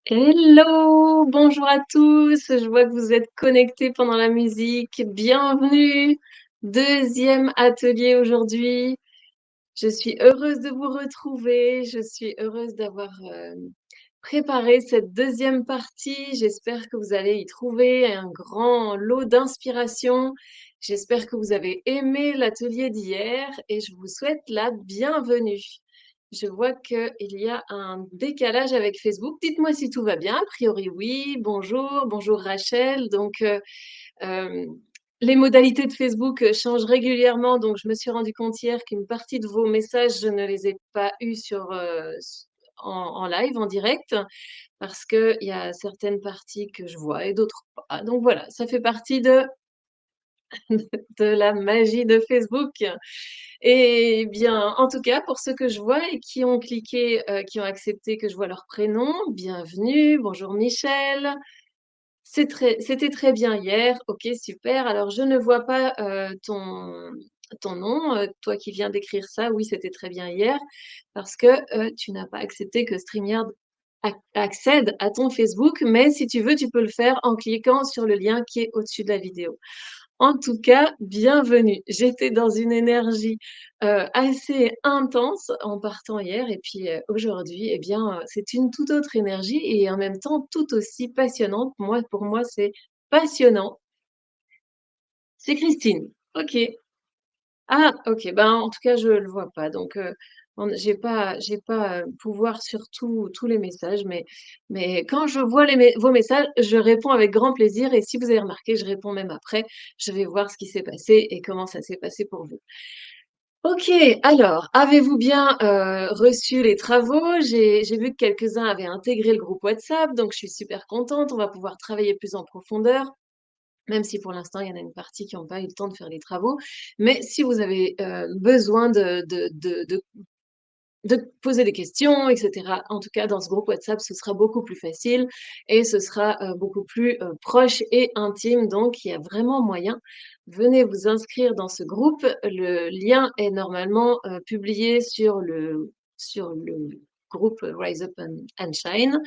Hello, bonjour à tous. Je vois que vous êtes connectés pendant la musique. Bienvenue. Deuxième atelier aujourd'hui. Je suis heureuse de vous retrouver. Je suis heureuse d'avoir préparé cette deuxième partie. J'espère que vous allez y trouver un grand lot d'inspiration. J'espère que vous avez aimé l'atelier d'hier et je vous souhaite la bienvenue. Je vois qu'il y a un décalage avec Facebook. Dites-moi si tout va bien. A priori, oui. Bonjour, bonjour Rachel. Euh, les modalités de Facebook changent régulièrement, donc je me suis rendu compte hier qu'une partie de vos messages, je ne les ai pas eus en live, en direct, parce qu'il y a certaines parties que je vois et d'autres pas. Donc voilà, ça fait partie de la magie de Facebook. Et bien, en tout cas, pour ceux que je vois et qui ont cliqué, qui ont accepté que je vois leur prénom, bienvenue. Bonjour Michel. C'était très bien hier. Ok, super. Alors, je ne vois pas ton nom, toi qui viens d'écrire ça. Oui, c'était très bien hier, parce que tu n'as pas accepté que StreamYard accède à ton Facebook, mais si tu veux, tu peux le faire en cliquant sur le lien qui est au-dessus de la vidéo. En tout cas, bienvenue. J'étais dans une énergie assez intense en partant hier et puis aujourd'hui, eh bien, c'est une toute autre énergie et en même temps tout aussi passionnante. Moi, pour moi, c'est passionnant. C'est Christine. Ok. Ah, ok. Ben, en tout cas, je le vois pas. Donc, j'ai pas pouvoir sur tous les messages, mais quand je vois vos messages, je réponds avec grand plaisir. Et si vous avez remarqué, je réponds même après. Je vais voir ce qui s'est passé et comment ça s'est passé pour vous. Ok, alors, avez-vous bien reçu les travaux? J'ai vu que quelques-uns avaient intégré le groupe WhatsApp, donc je suis super contente. On va pouvoir travailler plus en profondeur. Même si pour l'instant, il y en a une partie qui n'ont pas eu le temps de faire les travaux. Mais si vous avez besoin de poser des questions, etc., en tout cas, dans ce groupe WhatsApp, ce sera beaucoup plus facile et ce sera beaucoup plus proche et intime. Donc, il y a vraiment moyen. Venez vous inscrire dans ce groupe. Le lien est normalement publié sur le groupe Rise Up and Shine.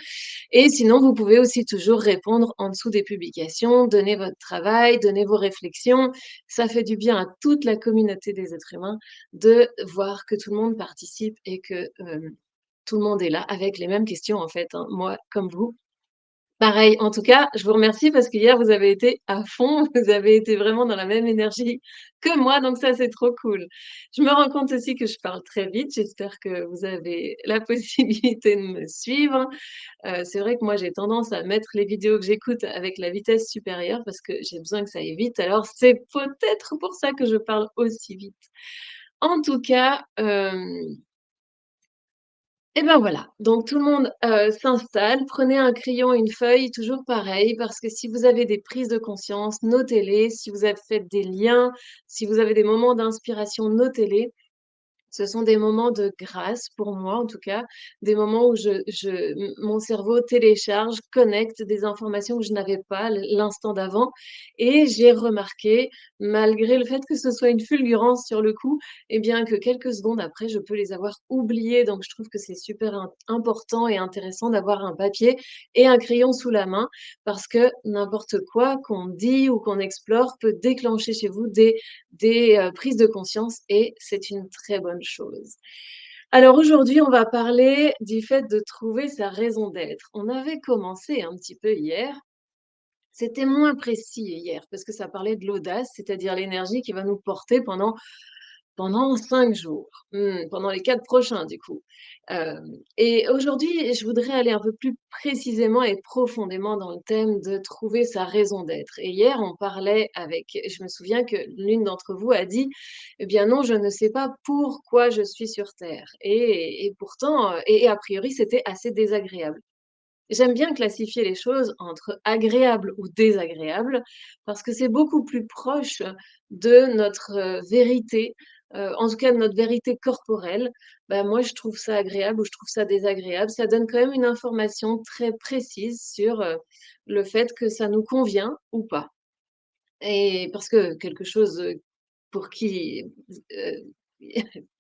Et sinon, vous pouvez aussi toujours répondre en dessous des publications, donner votre travail, donner vos réflexions. Ça fait du bien à toute la communauté des êtres humains de voir que tout le monde participe et que tout le monde est là avec les mêmes questions, en fait, hein. Moi, comme vous, pareil, en tout cas, je vous remercie parce qu'hier, vous avez été à fond, vous avez été vraiment dans la même énergie que moi, donc ça, c'est trop cool. Je me rends compte aussi que je parle très vite, j'espère que vous avez la possibilité de me suivre. C'est vrai que moi, j'ai tendance à mettre les vidéos que j'écoute avec la vitesse supérieure parce que j'ai besoin que ça aille vite. Alors, c'est peut-être pour ça que je parle aussi vite. En tout cas, et ben voilà, donc tout le monde s'installe, prenez un crayon, une feuille, toujours pareil, parce que si vous avez des prises de conscience, notez-les. Si vous avez fait des liens, si vous avez des moments d'inspiration, notez-les. Ce sont des moments de grâce pour moi, en tout cas, des moments où mon cerveau télécharge, connecte des informations que je n'avais pas l'instant d'avant. Et j'ai remarqué, malgré le fait que ce soit une fulgurance sur le coup, eh bien que quelques secondes après, je peux les avoir oubliées. Donc, je trouve que c'est super important et intéressant d'avoir un papier et un crayon sous la main parce que n'importe quoi qu'on dit ou qu'on explore peut déclencher chez vous des prises de conscience et c'est une très bonne chose. Alors aujourd'hui, on va parler du fait de trouver sa raison d'être. On avait commencé un petit peu hier. C'était moins précis hier parce que ça parlait de l'audace, c'est-à-dire l'énergie qui va nous porter pendant 5 jours, pendant les 4 prochains du coup. Et aujourd'hui, je voudrais aller un peu plus précisément et profondément dans le thème de trouver sa raison d'être. Et hier, on parlait je me souviens que l'une d'entre vous a dit: «Eh bien non, je ne sais pas pourquoi je suis sur terre» et pourtant, et a priori, c'était assez désagréable. J'aime bien classifier les choses entre agréables ou désagréables parce que c'est beaucoup plus proche de notre vérité, en tout cas de notre vérité corporelle. Bah, moi, je trouve ça agréable ou je trouve ça désagréable. Ça donne quand même une information très précise sur le fait que ça nous convient ou pas. Et parce que quelque chose pour qui, heu,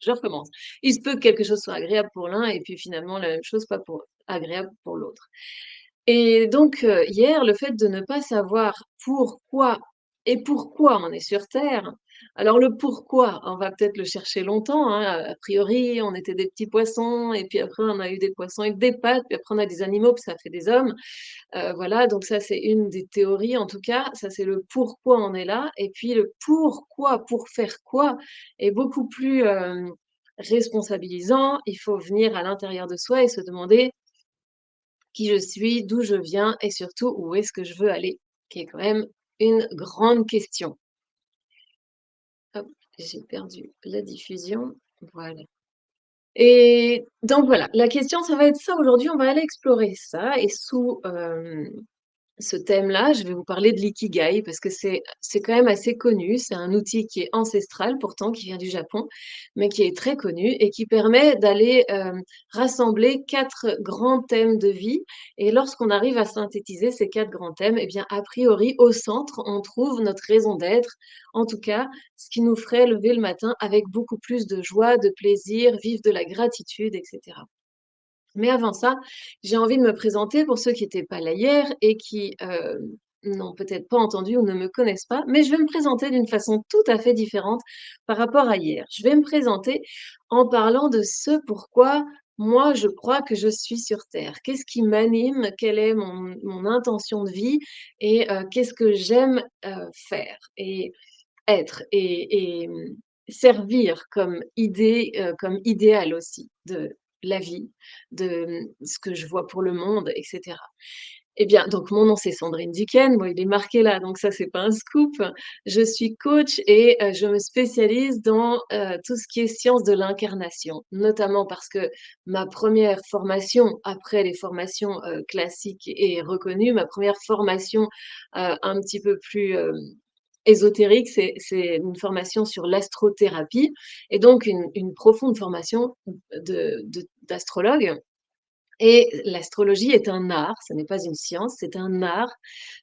je recommence. Il se peut que quelque chose soit agréable pour l'un et puis finalement la même chose pas pour agréable pour l'autre. Et donc, hier, le fait de ne pas savoir pourquoi on est sur terre. Alors le pourquoi, on va peut-être le chercher longtemps, hein, a priori, on était des petits poissons et puis après on a eu des poissons avec des pattes, puis après on a des animaux, puis ça fait des hommes. Voilà, donc ça, c'est une des théories en tout cas, ça c'est le pourquoi on est là et puis le pourquoi, pour faire quoi est beaucoup plus, responsabilisant. Il faut venir à l'intérieur de soi et se demander qui je suis, d'où je viens et surtout où est-ce que je veux aller, qui est quand même une grande question. Hop, j'ai perdu la diffusion, voilà. Et donc voilà, la question, ça va être ça aujourd'hui, on va aller explorer ça et sous, ce thème-là, je vais vous parler de l'ikigai parce que c'est quand même assez connu. C'est un outil qui est ancestral pourtant, qui vient du Japon, mais qui est très connu et qui permet d'aller, rassembler 4 grands thèmes de vie et lorsqu'on arrive à synthétiser ces 4 grands thèmes et bien, a priori, au centre, on trouve notre raison d'être. En tout cas, ce qui nous ferait lever le matin avec beaucoup plus de joie, de plaisir, vivre de la gratitude et cetera. Mais avant ça, j'ai envie de me présenter pour ceux qui étaient pas là hier et qui, n'ont peut-être pas entendu ou ne me connaissent pas, mais je vais me présenter d'une façon tout à fait différente par rapport à hier. Je vais me présenter en parlant de ce pourquoi moi je crois que je suis sur terre. Qu'est-ce qui m'anime? Quelle est mon intention de vie? Et qu'est-ce que j'aime, faire et être servir comme idée, comme idéal aussi de la vie, de, ce que je vois pour le monde et cetera. Eh bien, donc mon nom c'est Sandrine Duquesne, bon il est marqué là, donc ça c'est pas un scoop. Je suis coach et je me spécialise dans, tout ce qui est sciences de l'incarnation, notamment parce que ma première formation après les formations, classiques et reconnues, ma première formation, un petit peu plus, ésotérique, c'est une formation sur l'astrothérapie et donc une profonde formation d'astrologue et l'astrologie est un art, ce n'est pas une science, c'est un art.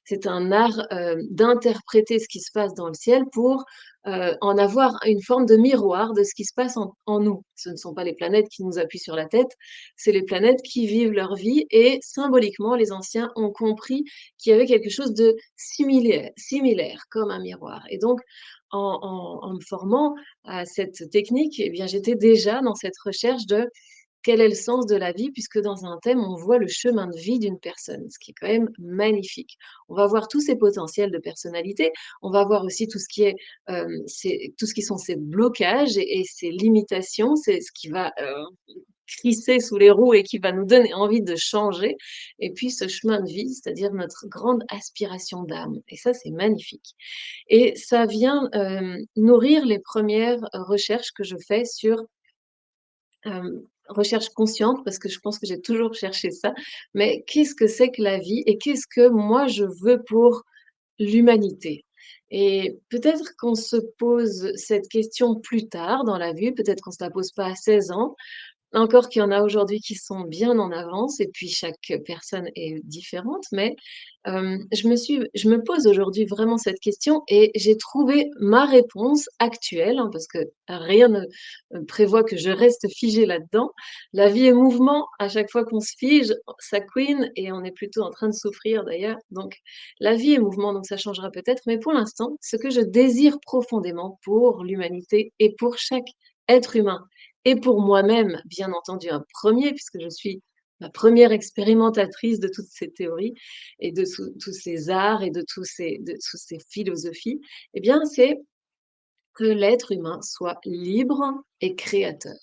C'est un art, d'interpréter ce qui se passe dans le ciel pour, en avoir une forme de miroir de ce qui se passe en nous. Ce ne sont pas les planètes qui nous appuient sur la tête, c'est les planètes qui vivent leur vie et symboliquement, les anciens ont compris qu'il y avait quelque chose de similaire comme un miroir et donc en me formant à cette technique et bien, j'étais déjà dans cette recherche de quel est le sens de la vie? Puisque dans un thème, on voit le chemin de vie d'une personne, ce qui est quand même magnifique. On va voir tous ses potentiels de personnalité, on va voir aussi tout ce qui est, tout ce qui sont ses blocages et ses limitations, c'est ce qui va, crisser sous les roues et qui va nous donner envie de changer et puis ce chemin de vie, c'est-à-dire notre grande aspiration d'âme et ça, c'est magnifique et ça vient, nourrir les premières recherches que je fais sur recherche consciente parce que je pense que j'ai toujours cherché ça, mais qu'est-ce que c'est que la vie et qu'est-ce que moi je veux pour l'humanité? Et peut-être qu'on se pose cette question plus tard dans la vie, peut-être qu'on se la pose pas à 16 ans, encore qu'il y en a aujourd'hui qui sont bien en avance et puis chaque personne est différente, mais je me pose aujourd'hui vraiment cette question et j'ai trouvé ma réponse actuelle, hein, parce que rien ne, prévoit que je reste figée là-dedans. La vie est mouvement, à chaque fois qu'on se fige, ça couine et on est plutôt en train de souffrir d'ailleurs. Donc la vie est mouvement, donc ça changera peut-être, mais pour l'instant, ce que je désire profondément pour l'humanité et pour chaque être humain et pour moi-même, bien entendu, un premier puisque je suis ma première expérimentatrice de toutes ces théories et de tous ces arts et de toutes ces philosophies, eh bien, c'est que l'être humain soit libre et créateur.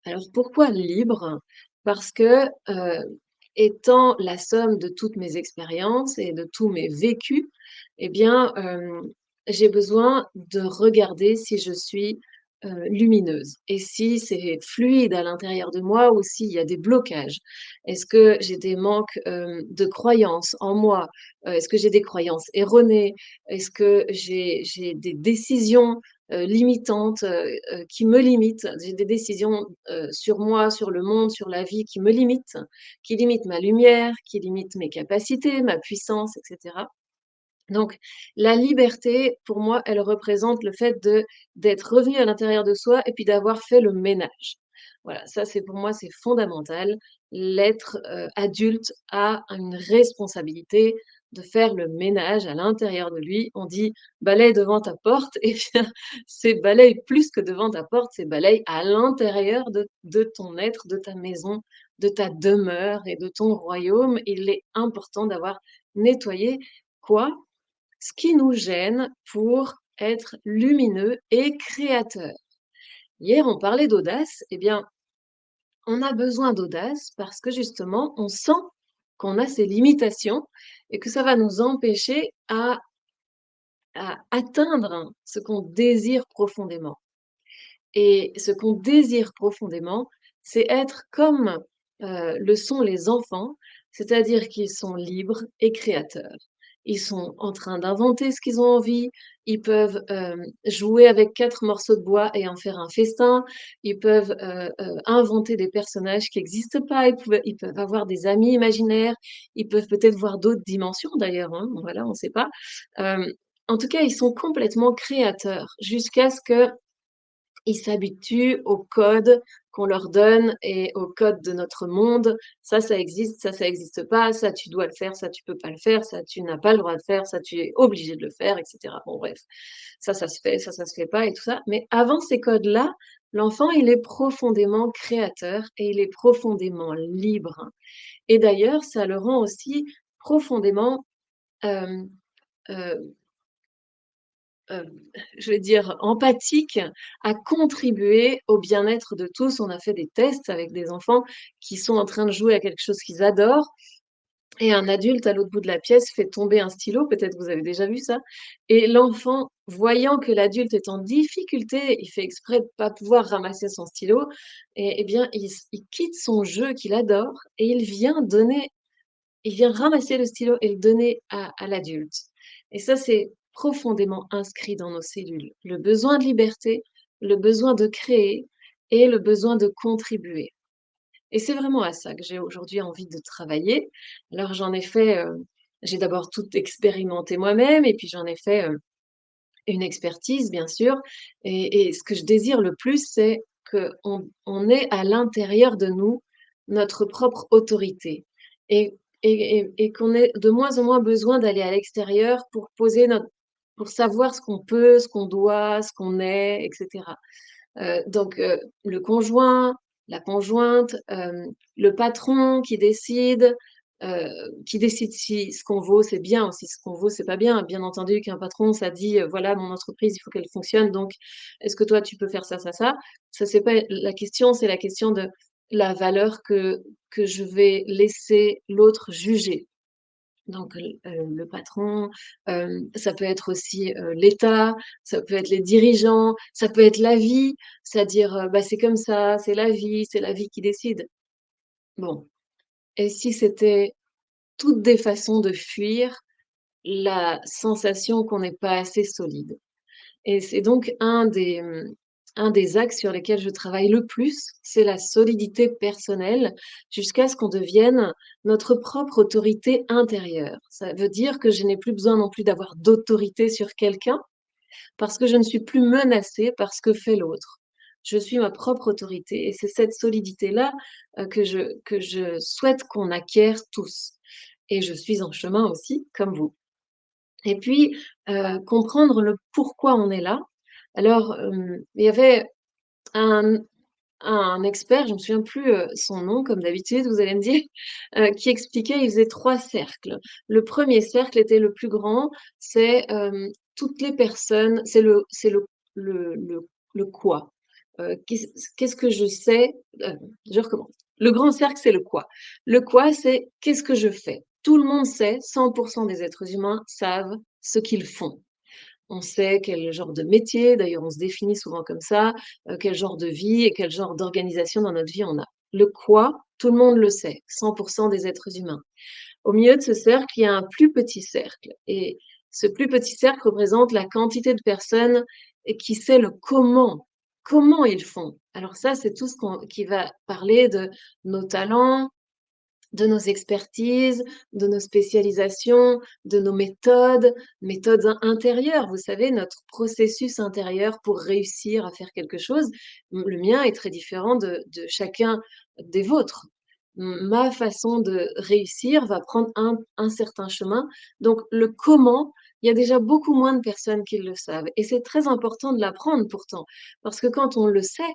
Alors pourquoi libre? Parce que, étant la somme de toutes mes expériences et de tous mes vécus, eh bien, j'ai besoin de regarder si je suis, lumineuse et si c'est fluide à l'intérieur de moi ou s'il y a des blocages. Est-ce que j'ai des manques, de croyances en moi? Est-ce que j'ai des croyances erronées? Est-ce que j'ai des décisions, limitantes, qui me limitent? J'ai des décisions, sur moi, sur le monde, sur la vie qui limitent ma lumière, qui limitent mes capacités, ma puissance et cetera. Donc la liberté, pour moi, elle représente le fait d'être revenu à l'intérieur de soi et puis d'avoir fait le ménage. Voilà, ça c'est pour moi, c'est fondamental. L'être, adulte a une responsabilité de faire le ménage à l'intérieur de lui. On dit: «Balaie devant ta porte» et bien, c'est balaye plus que devant ta porte, c'est balaye à l'intérieur de ton être, de ta maison, de ta demeure et de ton royaume. Il est important d'avoir nettoyé quoi? Ce qui nous gêne pour être lumineux et créateur. Hier, on parlait d'audace, eh bien, on a besoin d'audace parce que justement, on sent qu'on a ces limitations et que ça va nous empêcher à atteindre ce qu'on désire profondément. Et ce qu'on désire profondément, c'est être comme, le sont les enfants, c'est-à-dire qu'ils sont libres et créateurs. Ils sont en train d'inventer ce qu'ils ont envie, ils peuvent, jouer avec 4 morceaux de bois et en faire un festin, ils peuvent, inventer des personnages qui n'existent pas, ils peuvent avoir des amis imaginaires, ils peuvent peut-être voir d'autres dimensions d'ailleurs, hein, voilà, on ne sait pas. Hem, En tout cas, ils sont complètement créateurs jusqu'à ce que ils s'habituent au code qu'on leur donne et au code de notre monde. Ça existe, ça existe pas, ça tu dois le faire, ça tu peux pas le faire, ça tu n'as pas le droit de faire, ça tu es obligé de le faire et cetera. Bon bref, ça se fait, ça se fait pas et tout ça. Mais avant ces codes-là, l'enfant, il est profondément créateur et il est profondément libre. Et d'ailleurs, ça le rend aussi profondément, hem, heu heu, je vais dire empathique, à contribuer au bien-être de tous. On a fait des tests avec des enfants qui sont en train de jouer à quelque chose qu'ils adorent et un adulte à l'autre bout de la pièce fait tomber un stylo, peut-être vous avez déjà vu ça? Et l'enfant, voyant que l'adulte est en difficulté, il fait exprès de pas pouvoir ramasser son stylo et bien il quitte son jeu qu'il adore et il vient ramasser le stylo et le donner à l'adulte. Et ça, c'est profondément inscrit dans nos cellules. Le besoin de liberté, le besoin de créer et le besoin de contribuer. Et c'est vraiment à ça que j'ai aujourd'hui envie de travailler. Alors j'en ai fait, j'ai d'abord tout expérimenté moi-même et puis j'en ai fait, une expertise bien sûr et ce que je désire le plus, c'est qu'on ait à l'intérieur de nous notre propre autorité et et qu'on ait de moins en moins besoin d'aller à l'extérieur pour savoir ce qu'on peut, ce qu'on doit, ce qu'on est et cetera. Donc le conjoint, la conjointe, le patron heu, qui décide si ce qu'on vaut, c'est bien ou si ce qu'on vaut, c'est pas bien. Bien entendu qu'un patron, ça dit, «Voilà, mon entreprise, il faut qu'elle fonctionne, donc est-ce que toi, tu peux faire ça, ça, ça?» Ça, c'est pas la question, c'est la question de la valeur que je vais laisser l'autre juger. Donc le patron, ça peut être aussi, l'État, ça peut être les dirigeants, ça peut être la vie, c'est-à-dire, bah, c'est comme ça, c'est la vie qui décide. Bon, et si c'était toutes des façons de fuir la sensation qu'on n'est pas assez solide? Et c'est donc un des axes sur lesquels je travaille le plus, c'est la solidité personnelle, jusqu'à ce qu'on devienne notre propre autorité intérieure. Ça veut dire que je n'ai plus besoin non plus d'avoir d'autorité sur quelqu'un, parce que je ne suis plus menacée par ce que fait l'autre. Je suis ma propre autorité et c'est cette solidité-là, que je souhaite qu'on acquiert tous et je suis en chemin aussi, comme vous. Et puis, comprendre le pourquoi on est là. Alors, il y avait un un expert, je me souviens plus, son nom comme d'habitude, vous allez me dire, qui expliquait, il faisait 3 cercles. Le premier cercle était le plus grand, c'est, toutes les personnes c'est le quoi. Qu'est-ce que je sais? Je recommence. Le grand cercle, c'est le quoi. Le quoi, c'est qu'est-ce que je fais? Tout le monde sait, 100 des êtres humains savent ce qu'ils font. On sait quel genre de métier, d'ailleurs on se définit souvent comme ça, quel genre de vie et quel genre d'organisation dans notre vie on a. Le quoi, tout le monde le sait, 100 des êtres humains. Au milieu de ce cercle, il y a un plus petit cercle et ce plus petit cercle représente la quantité de personnes et qui sait le comment. Comment ils font? Alors ça, c'est tout ce qui va parler de nos talents, de nos expertises, de nos spécialisations, de nos méthodes, méthodes intérieures. Vous savez, notre processus intérieur pour réussir à faire quelque chose. Le mien est très différent de chacun des vôtres. Ma façon de réussir va prendre un certain chemin. Donc, le comment, il y a déjà beaucoup moins de personnes qui le savent. Et c'est très important de l'apprendre pourtant. Parce que quand on le sait,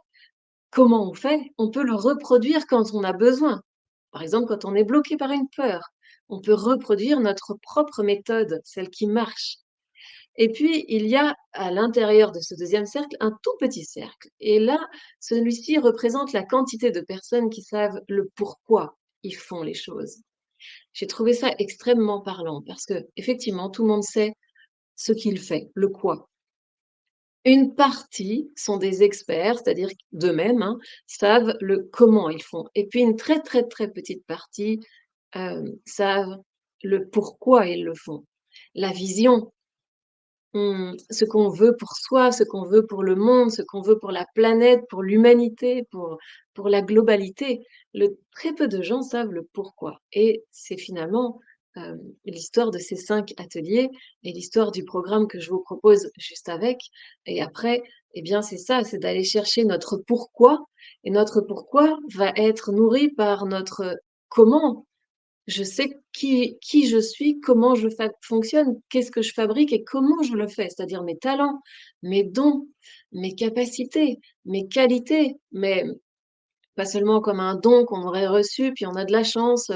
comment on fait? On peut le reproduire quand on a besoin. Par exemple, quand on est bloqué par une peur, on peut reproduire notre propre méthode, celle qui marche. Et puis, il y a à l'intérieur de ce deuxième cercle un tout petit cercle. Et là, celui-ci représente la quantité de personnes qui savent le pourquoi ils font les choses. J'ai trouvé ça extrêmement parlant parce que, effectivement, tout le monde sait ce qu'il fait, le quoi. Une partie sont des experts, c'est-à-dire d'eux-mêmes, hein, savent le comment ils font. Et puis une très, très, très petite partie, savent le pourquoi ils le font. La vision, ce qu'on veut pour soi, ce qu'on veut pour le monde, ce qu'on veut pour la planète, pour l'humanité, pour la globalité. Très peu de gens savent le pourquoi et c'est finalement, l'histoire de ces 5 ateliers et l'histoire du programme que je vous propose juste avec et après, eh bien, c'est ça, c'est d'aller chercher notre pourquoi et notre pourquoi va être nourri par notre comment. Je sais qui je suis, comment je fonctionne, qu'est-ce que je fabrique et comment je le fais. C'est-à-dire mes talents, mes dons, mes capacités, mes qualités, mais pas seulement comme un don qu'on aurait reçu, puis on a de la chance,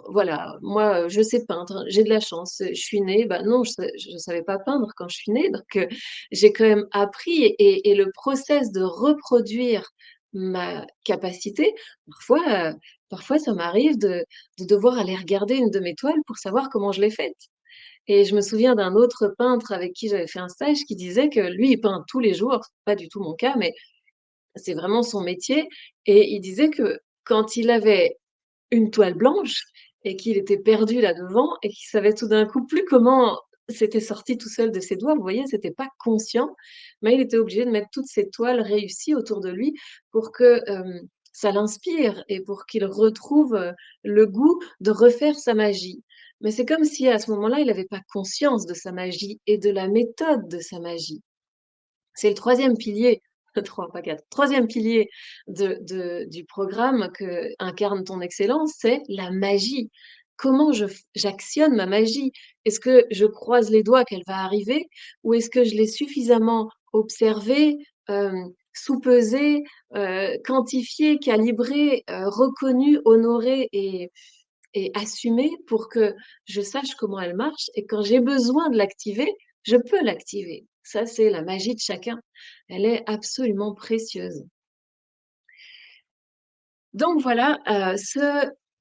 voilà. Moi, je sais peindre, j'ai de la chance, je suis née, bah, non, je savais pas peindre quand je suis née, donc j'ai quand même appris et le process de reproduire ma capacité, parfois, parfois ça m'arrive de devoir aller regarder une de mes toiles pour savoir comment je l'ai faite et je me souviens d'un autre peintre avec qui j'avais fait un stage qui disait que lui, il peint tous les jours, pas du tout mon cas, mais c'est vraiment son métier et il disait que quand il avait une toile blanche et qu'il était perdu là devant et qu'il savait tout d'un coup plus comment c'était sorti tout seul de ses doigts, vous voyez? C'était pas conscient, mais il était obligé de mettre toutes ces toiles réussies autour de lui pour que, ça l'inspire et pour qu'il retrouve, le goût de refaire sa magie. Mais c'est comme si à ce moment-là, il avait pas conscience de sa magie et de la méthode de sa magie. C'est le troisième pilier, 3 pas 4, 3e pilier du programme que incarne ton excellence, c'est la magie. Comment j'actionne ma magie? Est-ce que je croise les doigts qu'elle va arriver ou est-ce que je l'ai suffisamment observée, soupesée, quantifiée, calibrée, reconnue, honorée et assumée pour que je sache comment elle marche et quand j'ai besoin de l'activer, je peux l'activer. Ça, c'est la magie de chacun. Elle est absolument précieuse. Donc voilà,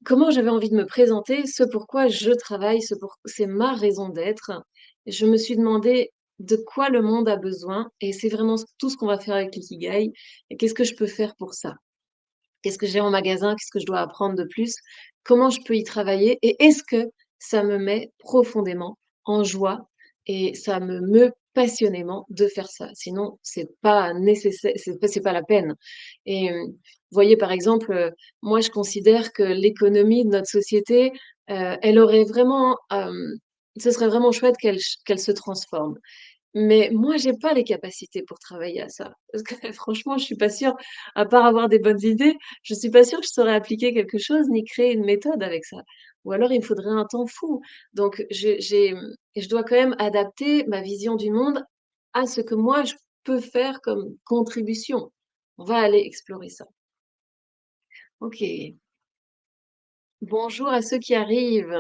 comment j'avais envie de me présenter, ce pourquoi je travaille, c'est ma raison d'être. Je me suis demandé de quoi le monde a besoin et c'est vraiment tout ce qu'on va faire avec l'ikigai et qu'est-ce que je peux faire pour ça? Qu'est-ce que j'ai en magasin? Qu'est-ce que je dois apprendre de plus? Comment je peux y travailler? Et est-ce que ça me met profondément en joie et ça me meut passionnément de faire ça? Sinon, c'est pas nécessaire, c'est pas la peine. Et vous voyez, par exemple, moi, je considère que l'économie de notre société, elle aurait vraiment, ce serait vraiment chouette qu'elle se transforme. Mais moi, j'ai pas les capacités pour travailler à ça. Parce que franchement, je suis pas sûre, à part avoir des bonnes idées, je suis pas sûre que je saurais appliquer quelque chose ni créer une méthode avec ça. Ou alors il me faudrait un temps fou. Donc je dois quand même adapter ma vision du monde à ce que moi je peux faire comme contribution. On va aller explorer ça. OK. Bonjour à ceux qui arrivent.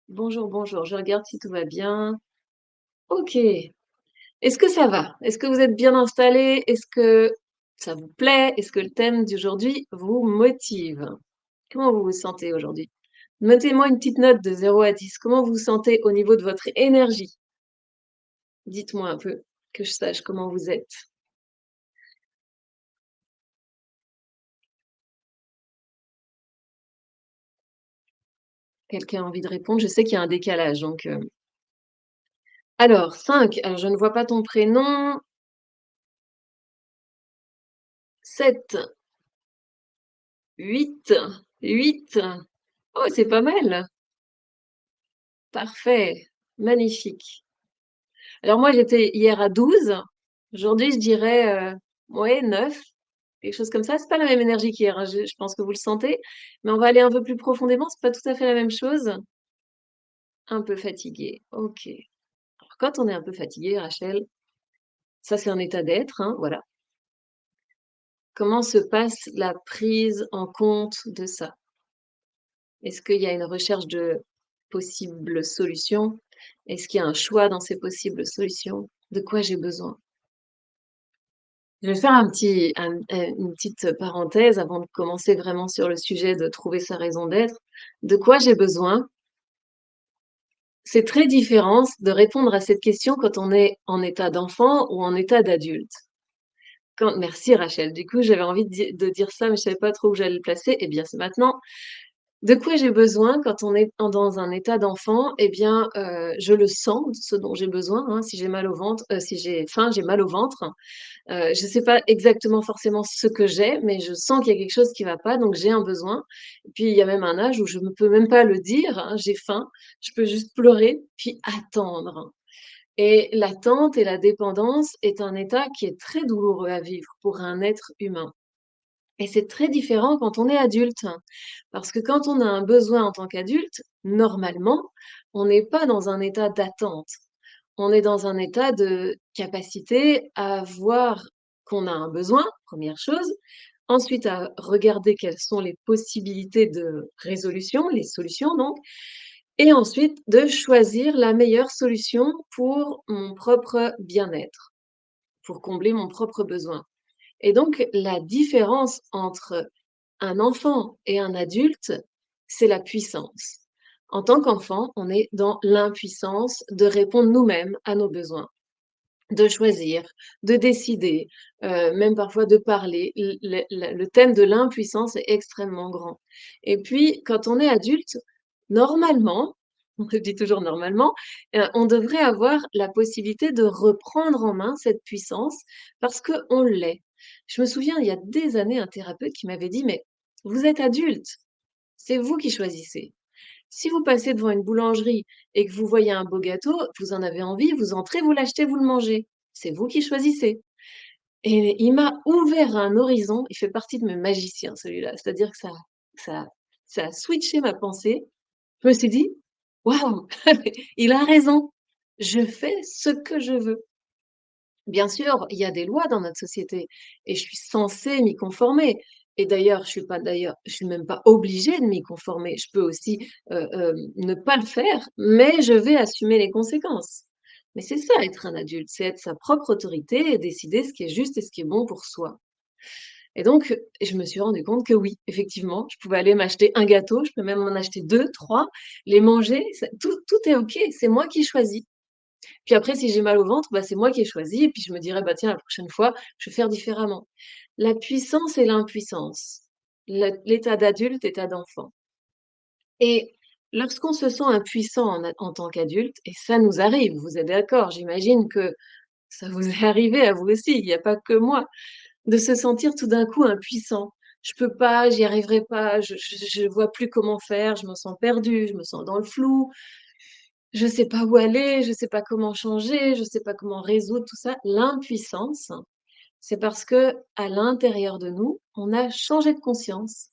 Bonjour, bonjour. Je regarde si tout va bien. OK. Est-ce que ça va? Est-ce que vous êtes bien installés? Est-ce que ça vous plaît? Est-ce que le thème d'aujourd'hui vous motive? Comment vous vous sentez aujourd'hui? Mettez-moi une petite note de 0 à 10. Comment vous vous sentez au niveau de votre énergie? Dites-moi un peu, que je sache comment vous êtes. Quelqu'un a envie de répondre? Je sais qu'il y a un décalage, donc alors 5. Alors je ne vois pas ton prénom. 7, 8, 8. Oh, c'est pas mal. Parfait, magnifique. Alors moi, j'étais hier à 12. Aujourd'hui, je dirais, ouais 9, quelque chose comme ça. C'est pas la même énergie qu'hier, hein, je pense que vous le sentez, mais on va aller un peu plus profondément, c'est pas tout à fait la même chose. Un peu fatigué, OK. Alors quand on est un peu fatigué, Rachel, ça c'est un état d'être, hein, voilà. Comment se passe la prise en compte de ça? Est-ce qu'il y a une recherche de possibles solutions? Est-ce qu'il y a un choix dans ces possibles solutions? De quoi j'ai besoin? Je vais faire une petite parenthèse avant de commencer vraiment sur le sujet de trouver sa raison d'être. De quoi j'ai besoin? C'est très différent de répondre à cette question quand on est en état d'enfant ou en état d'adulte. Merci Rachel, du coup j'avais envie de dire ça, mais je savais pas trop où j'allais le placer. Eh bien c'est maintenant. De quoi j'ai besoin quand on est dans un état d'enfant? Eh bien, je le sens, ce dont j'ai besoin, hein. Si j'ai mal au ventre, si j'ai faim, j'ai mal au ventre. Je ne sais pas exactement forcément ce que j'ai, mais je sens qu'il y a quelque chose qui va pas, donc j'ai un besoin. Et puis il y a même un âge où je ne peux même pas le dire, hein, j'ai faim, je peux juste pleurer, puis attendre. Et l'attente et la dépendance est un état qui est très douloureux à vivre pour un être humain. Et c'est très différent quand on est adulte, parce que quand on a un besoin en tant qu'adulte, normalement, on n'est pas dans un état d'attente. On est dans un état de capacité à voir qu'on a un besoin, première chose. Ensuite, à regarder quelles sont les possibilités de résolution, les solutions donc. Et ensuite, de choisir la meilleure solution pour mon propre bien-être, pour combler mon propre besoin. Et donc, la différence entre un enfant et un adulte, c'est la puissance. En tant qu'enfant, on est dans l'impuissance de répondre nous-mêmes à nos besoins, de choisir, de décider, même parfois de parler. Le thème de l'impuissance est extrêmement grand. Et puis, quand on est adulte, normalement, on le dit toujours normalement, on devrait avoir la possibilité de reprendre en main cette puissance parce qu'on l'est. Je me souviens, il y a des années, un thérapeute qui m'avait dit: «Mais vous êtes adulte, c'est vous qui choisissez. Si vous passez devant une boulangerie et que vous voyez un beau gâteau, vous en avez envie, vous entrez, vous l'achetez, vous le mangez. C'est vous qui choisissez». Et il m'a ouvert un horizon, il fait partie de mes magiciens celui-là, c'est-à-dire que ça ça a switché ma pensée. Je me suis dit: «Waouh, il a raison, je fais ce que je veux». Bien sûr, il y a des lois dans notre société et je suis censée m'y conformer et d'ailleurs, je suis même pas obligée de m'y conformer. Je peux aussi, ne pas le faire, mais je vais assumer les conséquences. Mais c'est ça être un adulte, c'est être sa propre autorité et décider ce qui est juste et ce qui est bon pour soi. Et donc, je me suis rendu compte que oui, effectivement, je pouvais aller m'acheter un gâteau, je peux même en acheter 2, 3, les manger, tout est OK, c'est moi qui choisis. Puis après, si j'ai mal au ventre, bah, c'est moi qui ai choisi et puis je me dirais: «Bah, tiens, la prochaine fois, je vais faire différemment». La puissance et l'impuissance, l'état d'adulte, état d'enfant et lorsqu'on se sent impuissant en tant qu'adulte et ça nous arrive, vous êtes d'accord? J'imagine que ça vous est arrivé à vous aussi, il n'y a pas que moi, de se sentir tout d'un coup impuissant. Je peux pas, j'y arriverai pas, je vois plus comment faire, je me sens perdue, je me sens dans le flou, je sais pas où aller, je sais pas comment changer, je sais pas comment résoudre tout ça. L'impuissance, c'est parce que à l'intérieur de nous, on a changé de conscience.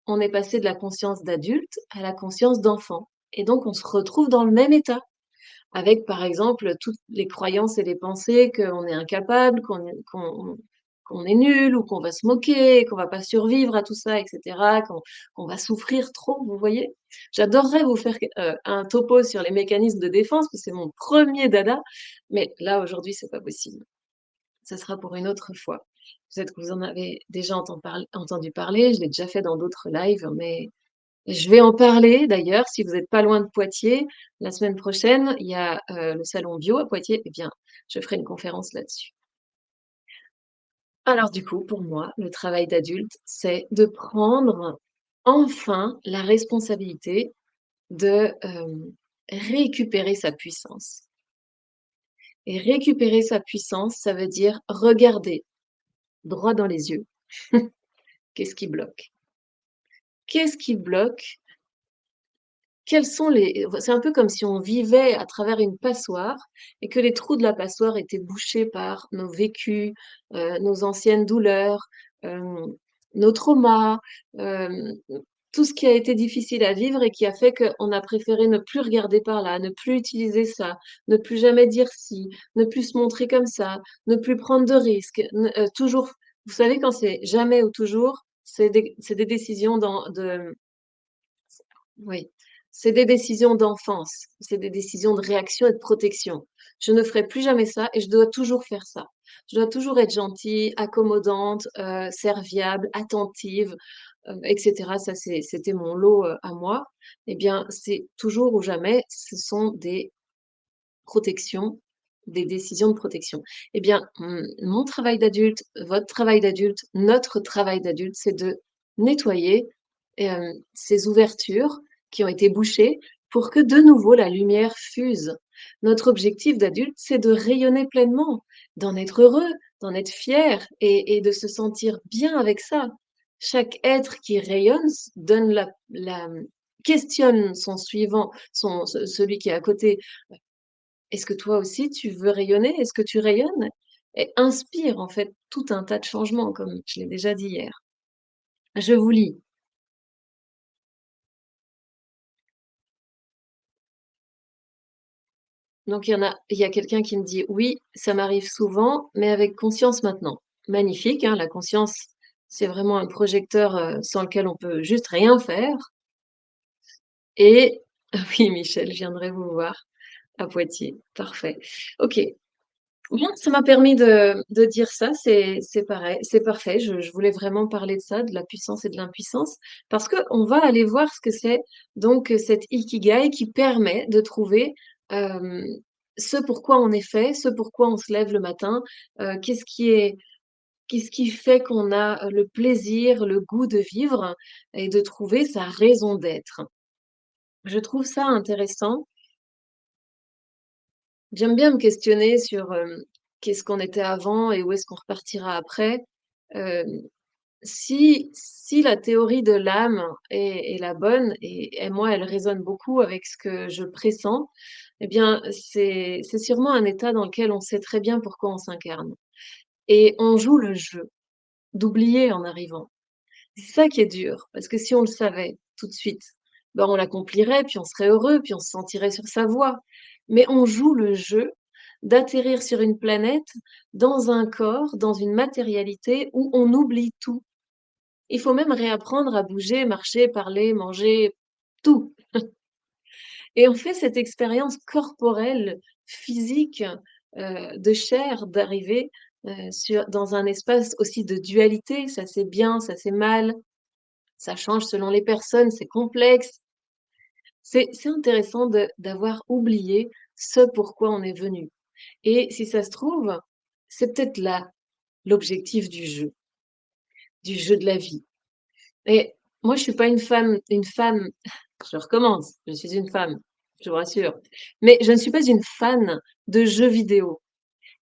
On est passé de la conscience d'adulte à la conscience d'enfant et donc on se retrouve dans le même état avec, par exemple, toutes les croyances et les pensées qu'on est incapable, qu'on est nul ou qu'on va se moquer, qu'on va pas survivre à tout ça et cetera, qu'on va souffrir trop, vous voyez? J'adorerais vous faire un topo sur les mécanismes de défense, parce que c'est mon premier dada, mais là, aujourd'hui, c'est pas possible. Ça sera pour une autre fois. Peut-être que vous en avez déjà entendu parler, je l'ai déjà fait dans d'autres lives, mais je vais en parler d'ailleurs, si vous n'êtes pas loin de Poitiers, la semaine prochaine, il y a, le salon bio à Poitiers, eh bien, je ferai une conférence là-dessus. Alors du coup, pour moi, le travail d'adulte, c'est de prendre enfin la responsabilité de, récupérer sa puissance et récupérer sa puissance, ça veut dire regarder droit dans les yeux. Qu'est-ce qui bloque? Qu'est-ce qui bloque? Quels sont les c'est un peu comme si on vivait à travers une passoire et que les trous de la passoire étaient bouchés par nos vécus, nos anciennes douleurs, hem, nos traumas, hem, tout ce qui a été difficile à vivre et qui a fait qu'on a préféré ne plus regarder par là, ne plus utiliser ça, ne plus jamais dire ci, ne plus se montrer comme ça, ne plus prendre de risques, toujours vous savez quand c'est jamais ou toujours, c'est des décisions oui, c'est des décisions d'enfance, c'est des décisions de réaction et de protection. Je ne ferai plus jamais ça et je dois toujours faire ça. Je dois toujours être gentille, accommodante, serviable, attentive, et cetera. Ça, c'était mon lot, à moi. Eh bien, c'est toujours ou jamais, ce sont des protections, des décisions de protection. Eh bien, mon travail d'adulte, votre travail d'adulte, notre travail d'adulte, c'est de nettoyer, ces ouvertures qui ont été bouchées pour que de nouveau la lumière fuse. Notre objectif d'adulte, c'est de rayonner pleinement, d'en être heureux, d'en être fier et de se sentir bien avec ça. Chaque être qui rayonne donne questionne son suivant, celui qui est à côté. Est-ce que toi aussi tu veux rayonner? Est-ce que tu rayonnes? Et inspire en fait tout un tas de changements comme je l'ai déjà dit hier. Je vous lis. Donc il y a quelqu'un qui me dit: «Oui, ça m'arrive souvent, mais avec conscience maintenant». Magnifique, hein, la conscience, c'est vraiment un projecteur, sans lequel on peut juste rien faire et oui Michel, je viendrai vous voir à Poitiers. Parfait. OK. Bien, ça m'a permis de dire ça, c'est pareil, c'est parfait. Je voulais vraiment parler de ça, de la puissance et de l'impuissance, parce qu'on va aller voir ce que c'est donc cet ikigai qui permet de trouver, hem, ce pourquoi on est fait, ce pourquoi on se lève le matin, qu'est-ce qui fait qu'on a, le plaisir, le goût de vivre et de trouver sa raison d'être. Je trouve ça intéressant. J'aime bien me questionner sur, qu'est-ce qu'on était avant et où est-ce qu'on repartira après. Hem, si la théorie de l'âme est la bonne et moi, elle résonne beaucoup avec ce que je pressens, eh bien, c'est sûrement un état dans lequel on sait très bien pourquoi on s'incarne et on joue le jeu d'oublier en arrivant. C'est ça qui est dur, parce que si on le savait tout de suite, ben, on l'accomplirait, puis on serait heureux, puis on se sentirait sur sa voie. Mais on joue le jeu d'atterrir sur une planète, dans un corps, dans une matérialité où on oublie tout. Il faut même réapprendre à bouger, marcher, parler, manger, tout. Et on fait cette expérience corporelle, physique, de chair, d'arriver, dans un espace aussi de dualité. Ça c'est bien, ça c'est mal. Ça change selon les personnes, c'est complexe. C'est intéressant d'avoir oublié ce pourquoi on est venu et si ça se trouve, c'est peut-être là l'objectif du jeu de la vie et moi je suis pas une femme je recommence, je suis une femme, je vous rassure, mais je ne suis pas une fan de jeux vidéo,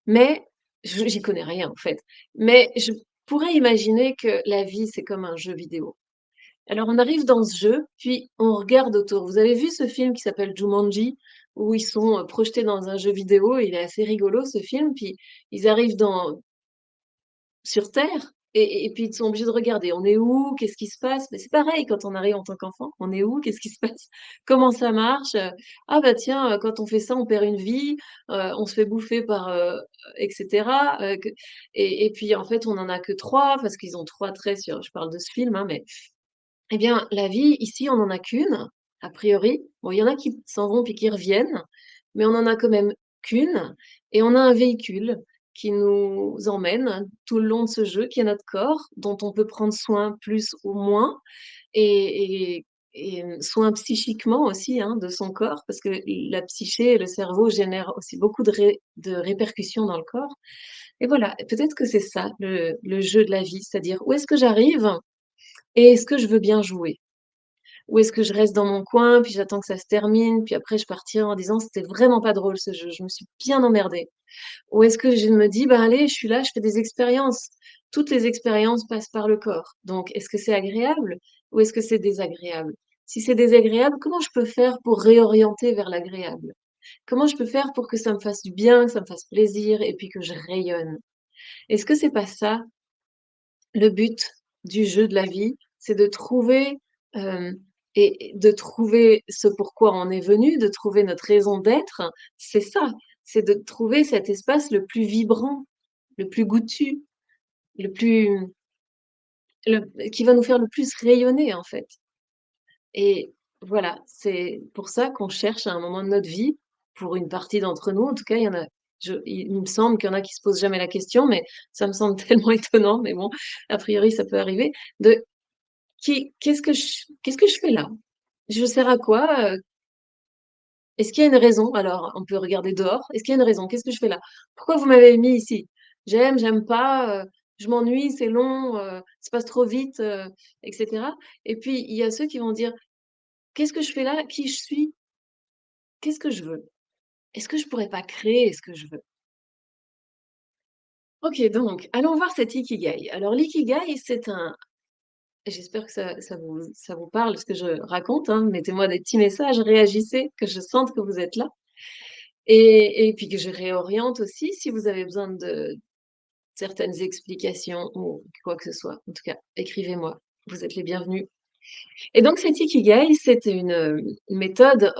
mais j'y connais rien en fait, mais je pourrais imaginer que la vie c'est comme un jeu vidéo. Alors on arrive dans ce jeu, puis on regarde autour. Vous avez vu ce film qui s'appelle Jumanji? Où ils sont, projetés dans un jeu vidéo, il est assez rigolo ce film, puis ils arrivent sur terre et puis ils sont obligés de regarder. On est où? Qu'est-ce qui se passe? Mais c'est pareil quand on arrive en tant qu'enfant, on est où? Qu'est-ce qui se passe? Comment ça marche? Ah bah tiens, quand on fait ça, on perd une vie, on se fait bouffer par, et cetera, que et puis en fait, on en a que 3 parce qu'ils ont 3 traits sur je parle de ce film, hein, mais eh bien, la vie ici, on en a qu'une, a priori. Bon, il y en a qui s'en vont puis qui reviennent, mais on en a quand même qu'une et on a un véhicule qui nous emmène tout le long de ce jeu, qui est notre corps, dont on peut prendre soin plus ou moins et soin psychiquement aussi, hein, de son corps parce que la psyché et le cerveau génèrent aussi beaucoup de répercussions dans le corps et voilà, peut-être que c'est ça le jeu de la vie, c'est-à-dire où est-ce que j'arrive et est-ce que je veux bien jouer? Ou est-ce que je reste dans mon coin, puis j'attends que ça se termine, puis après je partirai en disant: «C'était vraiment pas drôle ce jeu, je me suis bien emmerdée». Ou est-ce que je me dis: «Bah, allez, je suis là, je fais des expériences». Toutes les expériences passent par le corps. Donc est-ce que c'est agréable? ou est-ce que c'est désagréable? Si c'est désagréable, comment je peux faire pour réorienter vers l'agréable? Comment je peux faire pour que ça me fasse du bien, que ça me fasse plaisir et puis que je rayonne? Est-ce que c'est pas ça le but du jeu de la vie? C'est de trouver, hem et de trouver ce pourquoi on est venu, de trouver notre raison d'être. C'est ça, c'est de trouver cet espace le plus vibrant, le plus goûtu, le plus qui va nous faire le plus rayonner, en fait. Et voilà, c'est pour ça qu'on cherche à un moment de notre vie, pour une partie d'entre nous, en tout cas, il me semble qu'il y en a qui se posent jamais la question, mais ça me semble tellement étonnant, mais bon, a priori, ça peut arriver, de qu'est-ce que je fais là? Je sers à quoi? Est-ce qu'il y a une raison? Alors, on peut regarder dehors. Est-ce qu'il y a une raison? Qu'est-ce que je fais là? Pourquoi vous m'avez mis ici? J'aime pas, je m'ennuie, c'est long, ça se passe trop vite, et cetera. Et puis, il y a ceux qui vont dire: «Qu'est-ce que je fais là? Qui je suis? Qu'est-ce que je veux? Est-ce que je pourrais pas créer ce que je veux?» OK, donc allons voir cet ikigai. Alors l'ikigai, c'est un j'espère que ça vous parle ce que je raconte, hein. Mettez-moi des petits messages, réagissez, que je sente que vous êtes là et puis que je réoriente aussi si vous avez besoin de certaines explications ou quoi que ce soit. En tout cas, écrivez-moi, vous êtes les bienvenus. Et donc cet ikigai, c'est une méthode,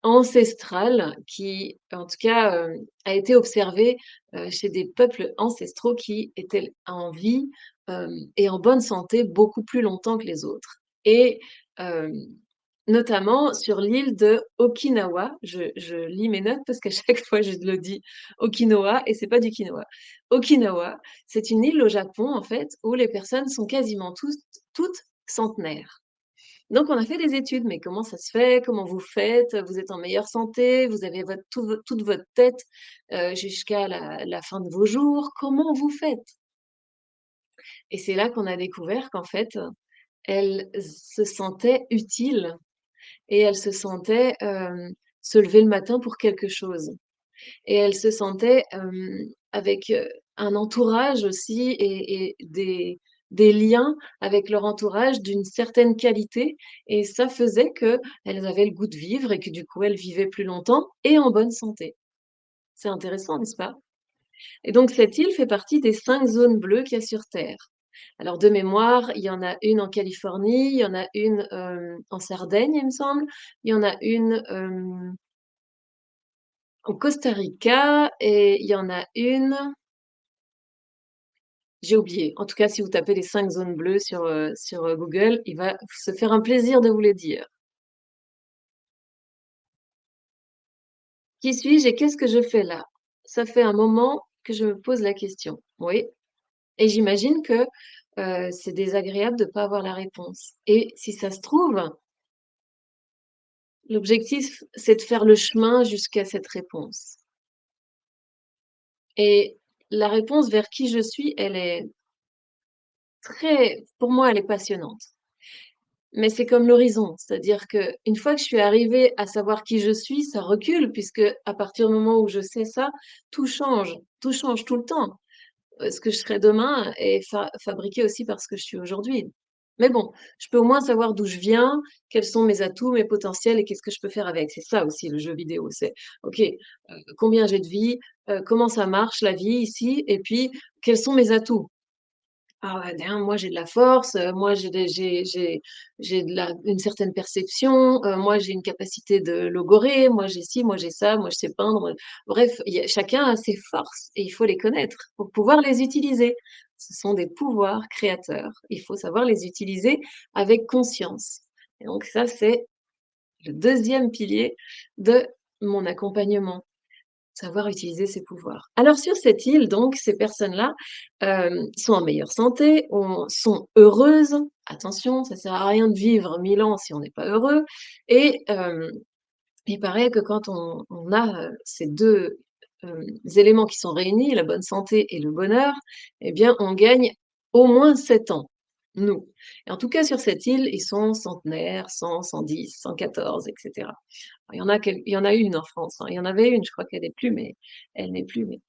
ancestrale qui, en tout cas, a été observée, chez des peuples ancestraux qui étaient en vie, et en bonne santé beaucoup plus longtemps que les autres et hem, notamment sur l'île de Okinawa. Je lis mes notes parce qu'à chaque fois je le dis Okinawa et c'est pas du quinoa. Okinawa, c'est une île au Japon, en fait, où les personnes sont quasiment toutes centenaires. Donc on a fait des études, mais comment ça se fait? Comment vous faites? Vous êtes en meilleure santé? Vous avez toute votre tête, jusqu'à la fin de vos jours? Comment vous faites? Et c'est là qu'on a découvert qu'en fait, elles se sentaient utiles et elles se sentaient, se lever le matin pour quelque chose. Et elles se sentaient, avec, un entourage aussi et des liens avec leur entourage d'une certaine qualité et ça faisait qu'elles avaient le goût de vivre et que du coup, elles vivaient plus longtemps et en bonne santé. C'est intéressant, n'est-ce pas? Et donc cette île fait partie des 5 zones bleues qu'il y a sur terre. Alors de mémoire, il y en a une en Californie, il y en a une, en Sardaigne, il me semble, il y en a une, au Costa Rica et il y en a une. J'ai oublié. En tout cas, si vous tapez les 5 zones bleues sur Google, il va se faire un plaisir de vous les dire. Qui suis-je et qu'est-ce que je fais là? Ça fait un moment que je me pose la question. Oui, et j'imagine que, c'est désagréable de ne pas avoir la réponse et si ça se trouve, l'objectif, c'est de faire le chemin jusqu'à cette réponse et la réponse vers qui je suis, elle est très pour moi, elle est passionnante. Mais c'est comme l'horizon, c'est-à-dire qu'une fois que je suis arrivée à savoir qui je suis, ça recule puisque à partir du moment où je sais ça, tout change tout le temps. Ce que je serai demain est fabriqué aussi par ce que je suis aujourd'hui. Mais bon, je peux au moins savoir d'où je viens, quels sont mes atouts, mes potentiels et qu'est-ce que je peux faire avec. C'est ça aussi le jeu vidéo, c'est OK, combien j'ai de vie, comment ça marche la vie ici et puis quels sont mes atouts? Ah ouais, ben, moi j'ai de la force, moi j'ai de la une certaine perception, moi j'ai une capacité de logorer, moi j'ai ci, moi j'ai ça, moi je sais peindre, bref, il y a chacun a ses forces et il faut les connaître pour pouvoir les utiliser. Ce sont des pouvoirs créateurs, il faut savoir les utiliser avec conscience et donc ça, c'est le deuxième pilier de mon accompagnement. Savoir utiliser ses pouvoirs. Alors sur cette île donc, ces personnes-là, sont en meilleure santé, sont heureuses. Attention, ça sert à rien de vivre 1000 ans si on n'est pas heureux et il paraît que quand on a, ces 2 éléments qui sont réunis, la bonne santé et le bonheur, eh bien on gagne au moins 7 ans, nous. Et en tout cas sur cette île, ils sont centenaires, 110, 114 et cetera. Il y en a une en France, hein. Il y en avait une, je crois qu'elle est plus, mais elle n'est plus, mais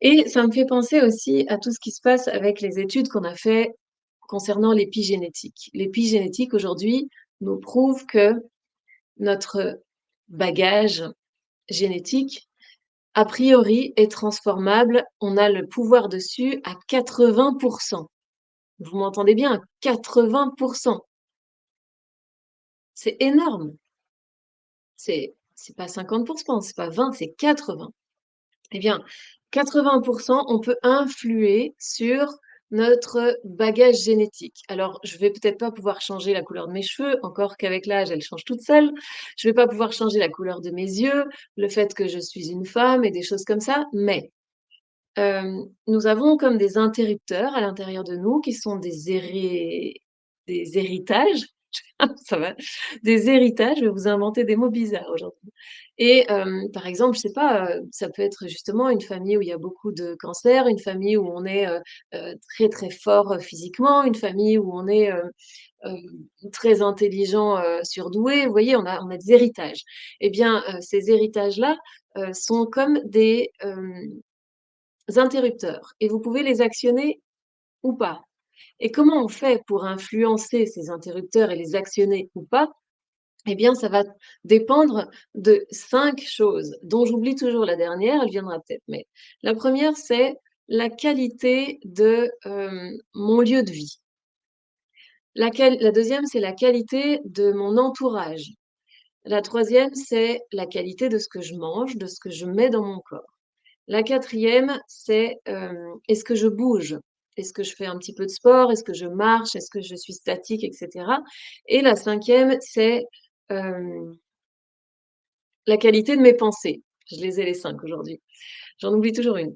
et ça me fait penser aussi à tout ce qui se passe avec les études qu'on a fait concernant l'épigénétique. L'épigénétique aujourd'hui nous prouve que notre bagage génétique, a priori, est transformable. On a le pouvoir dessus à 80. Vous m'entendez bien? 80. C'est énorme. C'est pas 50, c'est pas 20, c'est 80. Eh bien, 80, on peut influer sur notre bagage génétique. Alors, je vais peut-être pas pouvoir changer la couleur de mes cheveux, encore qu'avec l'âge, elles changent toutes seules. Je vais pas pouvoir changer la couleur de mes yeux, le fait que je suis une femme et des choses comme ça, mais nous avons comme des interrupteurs à l'intérieur de nous qui sont des héritages, ça va, des héritages, je vais vous inventer des mots bizarres aujourd'hui et par exemple, je sais pas, ça peut être justement une famille où il y a beaucoup de cancers, une famille où on est, très, très fort, physiquement, une famille où on est, très intelligent, surdoué. Vous voyez, on a des héritages. Eh bien, ces héritages-là, sont comme des, interrupteurs et vous pouvez les actionner ou pas. Et comment on fait pour influencer ces interrupteurs et les actionner ou pas? Eh bien, ça va dépendre de 5 choses, dont j'oublie toujours la dernière, elle viendra peut-être, mais la première, c'est la qualité de, mon lieu de vie. La deuxième, c'est la qualité de mon entourage. La troisième, c'est la qualité de ce que je mange, de ce que je mets dans mon corps. La quatrième, c'est, est-ce que je bouge? Est-ce que je fais un petit peu de sport? Est-ce que je marche? Est-ce que je suis statique et cetera? Et la cinquième, c'est, hem, la qualité de mes pensées. Je les ai les 5 aujourd'hui. J'en oublie toujours une.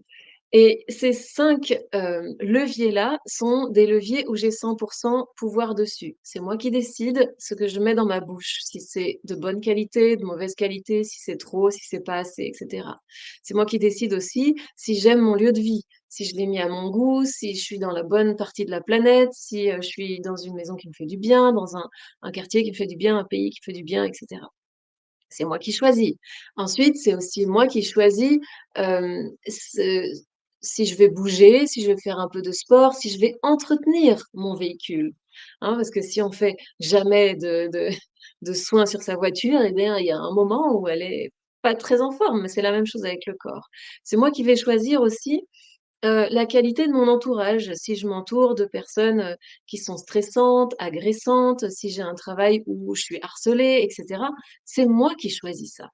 Et ces 5 leviers-là sont des leviers où j'ai 100 pouvoir dessus. C'est moi qui décide ce que je mets dans ma bouche, si c'est de bonne qualité, de mauvaise qualité, si c'est trop, si c'est pas assez et cetera. C'est moi qui décide aussi si j'aime mon lieu de vie, si je l'ai mis à mon goût, si je suis dans la bonne partie de la planète, si, je suis dans une maison qui me fait du bien, dans un quartier qui me fait du bien, un pays qui me fait du bien et cetera. C'est moi qui choisis. Ensuite, c'est aussi moi qui choisis, ce si je vais bouger, si je vais faire un peu de sport, si je vais entretenir mon véhicule. Hein, parce que si on fait jamais de de soins sur sa voiture, eh bien, il y a un moment où elle est pas très en forme. C'est la même chose avec le corps. C'est moi qui vais choisir aussi la qualité de mon entourage, si je m'entoure de personnes, qui sont stressantes, agressantes, si j'ai un travail où je suis harcelée et cetera, c'est moi qui choisis ça.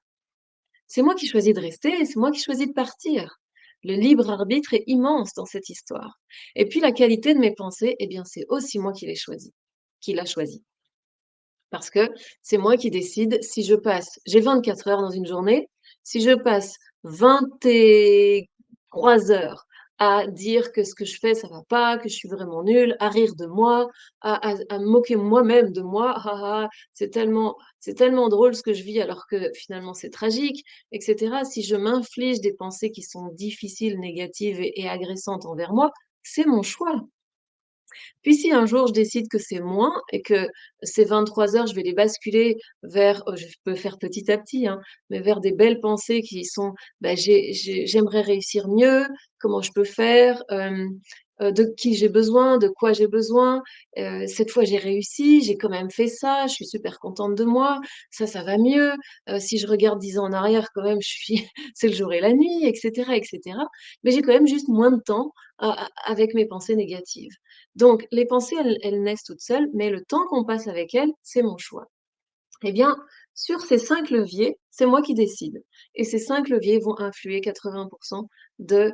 C'est moi qui choisis de rester et c'est moi qui choisis de partir. Le libre arbitre est immense dans cette histoire et puis la qualité de mes pensées, eh bien, c'est aussi moi qui l'a choisi. Parce que c'est moi qui décide si je passe j'ai 24 heures dans une journée, si je passe 23 heures à dire que ce que je fais ça va pas, que je suis vraiment nulle, à rire de moi, à me moquer moi-même de moi, «Ha ha, c'est tellement drôle ce que je vis alors que finalement c'est tragique» et cetera. Si je m'inflige des pensées qui sont difficiles, négatives et agressantes envers moi, c'est mon choix. Puis si un jour je décide que c'est moins et que ces 23 heures, je vais les basculer vers, je peux faire petit à petit, hein, mais vers des belles pensées qui sont, bah, j'aimerais réussir mieux, comment je peux faire, de qui j'ai besoin, de quoi j'ai besoin, cette fois j'ai réussi, j'ai quand même fait ça, je suis super contente de moi, ça va mieux, si je regarde 10 ans en arrière quand même je suis c'est le jour et la nuit et cetera, mais j'ai quand même juste moins de temps a avec mes pensées négatives. Donc les pensées, elles naissent toutes seules, mais le temps qu'on passe avec elles, c'est mon choix. Eh bien, sur ces 5 leviers, c'est moi qui décide et ces 5 leviers vont influer 80 de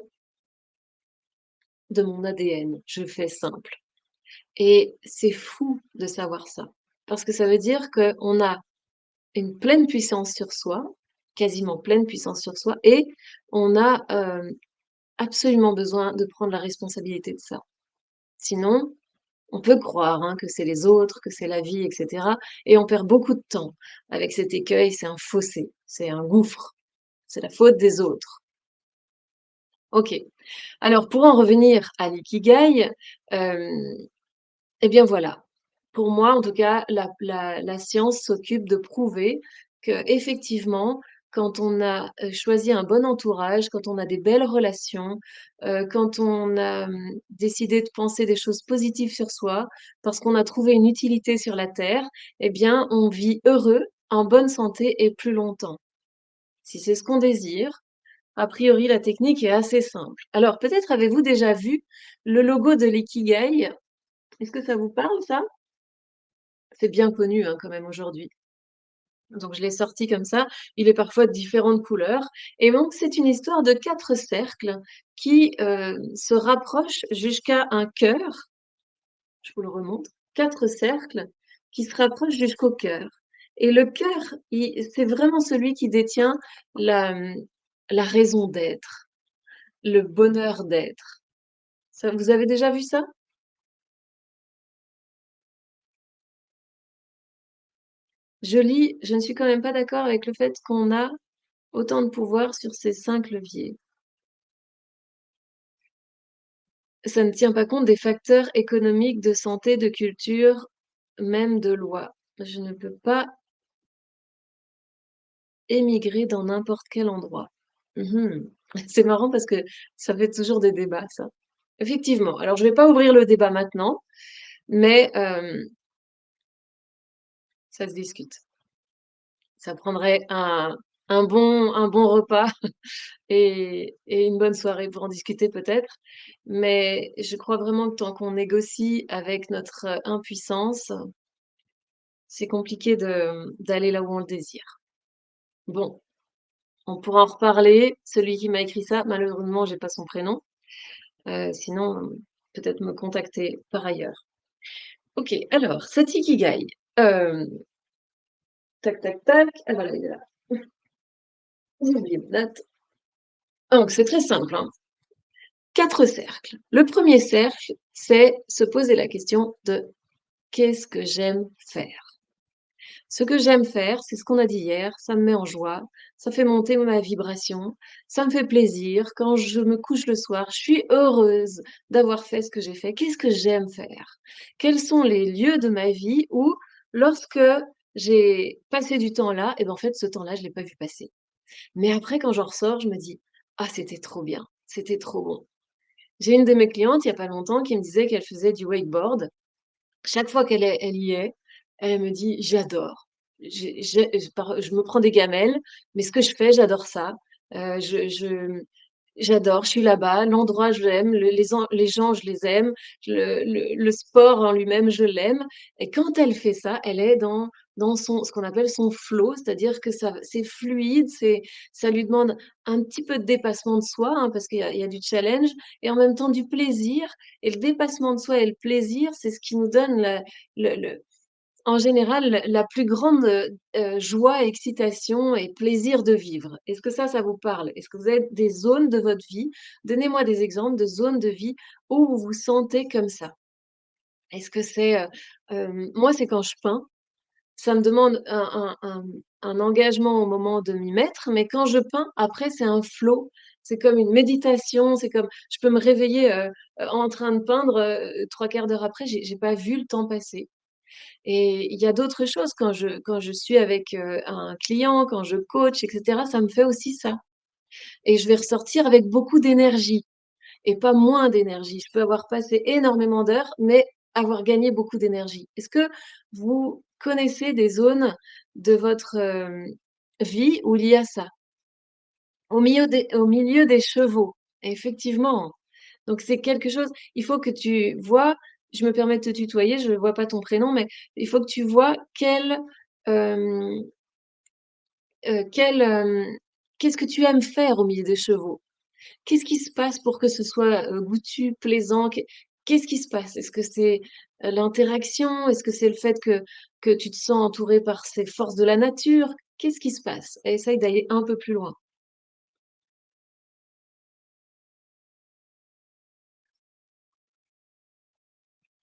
mon ADN. Je fais simple et c'est fou de savoir ça parce que ça veut dire qu'on a une pleine puissance sur soi, quasiment pleine puissance sur soi et on a, absolument besoin de prendre la responsabilité de ça. Sinon, on peut croire, hein, que c'est les autres, que c'est la vie et cetera et on perd beaucoup de temps avec cet écueil, c'est un fossé, c'est un gouffre, c'est la faute des autres. OK. Alors pour en revenir à l'ikigai, hem, eh bien voilà. Pour moi en tout cas, la science s'occupe de prouver qu'effectivement, quand on a, choisi un bon entourage, quand on a des belles relations, quand on a, décidé de penser des choses positives sur soi, parce qu'on a trouvé une utilité sur la terre, eh bien, on vit heureux, en bonne santé et plus longtemps. Si c'est ce qu'on désire, a priori, la technique est assez simple. Alors, peut-être avez-vous déjà vu le logo de l'ikigai? Est-ce que ça vous parle ça? C'est bien connu, hein, quand même aujourd'hui. Donc je l'ai sorti comme ça. Il est parfois de différentes couleurs et donc c'est une histoire de 4 cercles qui, se rapprochent jusqu'à un cœur. Je vous le remontre. 4 cercles qui se rapprochent jusqu'au cœur et le cœur, c'est vraiment celui qui détient la, la raison d'être, le bonheur d'être. Ça vous avez déjà vu ça? Je ne suis quand même pas d'accord avec le fait qu'on a autant de pouvoir sur ces 5 leviers. Ça ne tient pas compte des facteurs économiques, de santé, de culture, même de loi. Je ne peux pas émigrer dans n'importe quel endroit. Mmh. C'est marrant parce que ça fait toujours des débats ça. Effectivement, alors je vais pas ouvrir le débat maintenant, mais ça se discute. Ça prendrait un bon repas et une bonne soirée pour en discuter peut-être, mais je crois vraiment que tant qu'on négocie avec notre, impuissance, c'est compliqué d'aller là où on le désire. Bon, on pourra en reparler. Celui qui m'a écrit ça, malheureusement, j'ai pas son prénom, sinon, peut-être me contacter par ailleurs. OK, alors cet ikigai, hem, tac, tac, tac. Ah voilà, il est là. J'ai oublié ma note. Donc c'est très simple, hein. 4 cercles. Le premier cercle, c'est se poser la question de: «Qu'est-ce que j'aime faire?» Ce que j'aime faire, c'est ce qu'on a dit hier, ça me met en joie, ça fait monter ma vibration, ça me fait plaisir. Quand je me couche le soir, je suis heureuse d'avoir fait ce que j'ai fait. Qu'est-ce que j'aime faire? Quels sont les lieux de ma vie où, lorsque j'ai passé du temps là, et ben en fait, ce temps-là, je l'ai pas vu passer. Mais après, quand j'en ressors, je me dis: «Ah, c'était trop bien, c'était trop bon». J'ai une de mes clientes, il y a pas longtemps, qui me disait qu'elle faisait du wakeboard. Chaque fois elle y est, elle me dit: «J'adore. Je me prends des gamelles, mais ce que je fais, j'adore ça. J'adore, je suis là-bas, l'endroit, je l'aime, les gens, je les aime, le sport en lui-même, je l'aime» et quand elle fait ça, elle est dans son ce qu'on appelle son flow, c'est-à-dire que ça c'est fluide, ça lui demande un petit peu de dépassement de soi, hein, parce qu'il y a du challenge et en même temps du plaisir et le dépassement de soi et le plaisir, c'est ce qui nous donne le en général, la plus grande, joie, excitation et plaisir de vivre. Est-ce que ça vous parle? Est-ce que vous avez des zones de votre vie? Donnez-moi des exemples de zones de vie où vous vous sentez comme ça. Est-ce que c'est, moi, c'est quand je peins, ça me demande un engagement au moment de m'y mettre, mais quand je peins, après, c'est un flow. C'est comme une méditation, c'est comme je peux me réveiller, en train de peindre, 3/4 d'heure après, j'ai pas vu le temps passer. Et il y a d'autres choses quand je suis avec, un client, quand je coach et cetera, ça me fait aussi ça et je vais ressortir avec beaucoup d'énergie et pas moins d'énergie. Je peux avoir passé énormément d'heures, mais avoir gagné beaucoup d'énergie. Est-ce que vous connaissez des zones de votre, vie où il y a ça? Au milieu des chevaux, effectivement. Donc c'est quelque chose il faut que tu vois je me permets de te tutoyer, je ne vois pas ton prénom, mais il faut que tu vois hem, qu'est-ce que tu aimes faire au milieu des chevaux? Qu'est-ce qui se passe pour que ce soit, goûtu, plaisant? Qu'est-ce qui se passe? Est-ce que c'est, l'interaction? Est-ce que c'est le fait que tu te sens entouré par ces forces de la nature? Qu'est-ce qui se passe? Essaye d'aller un peu plus loin.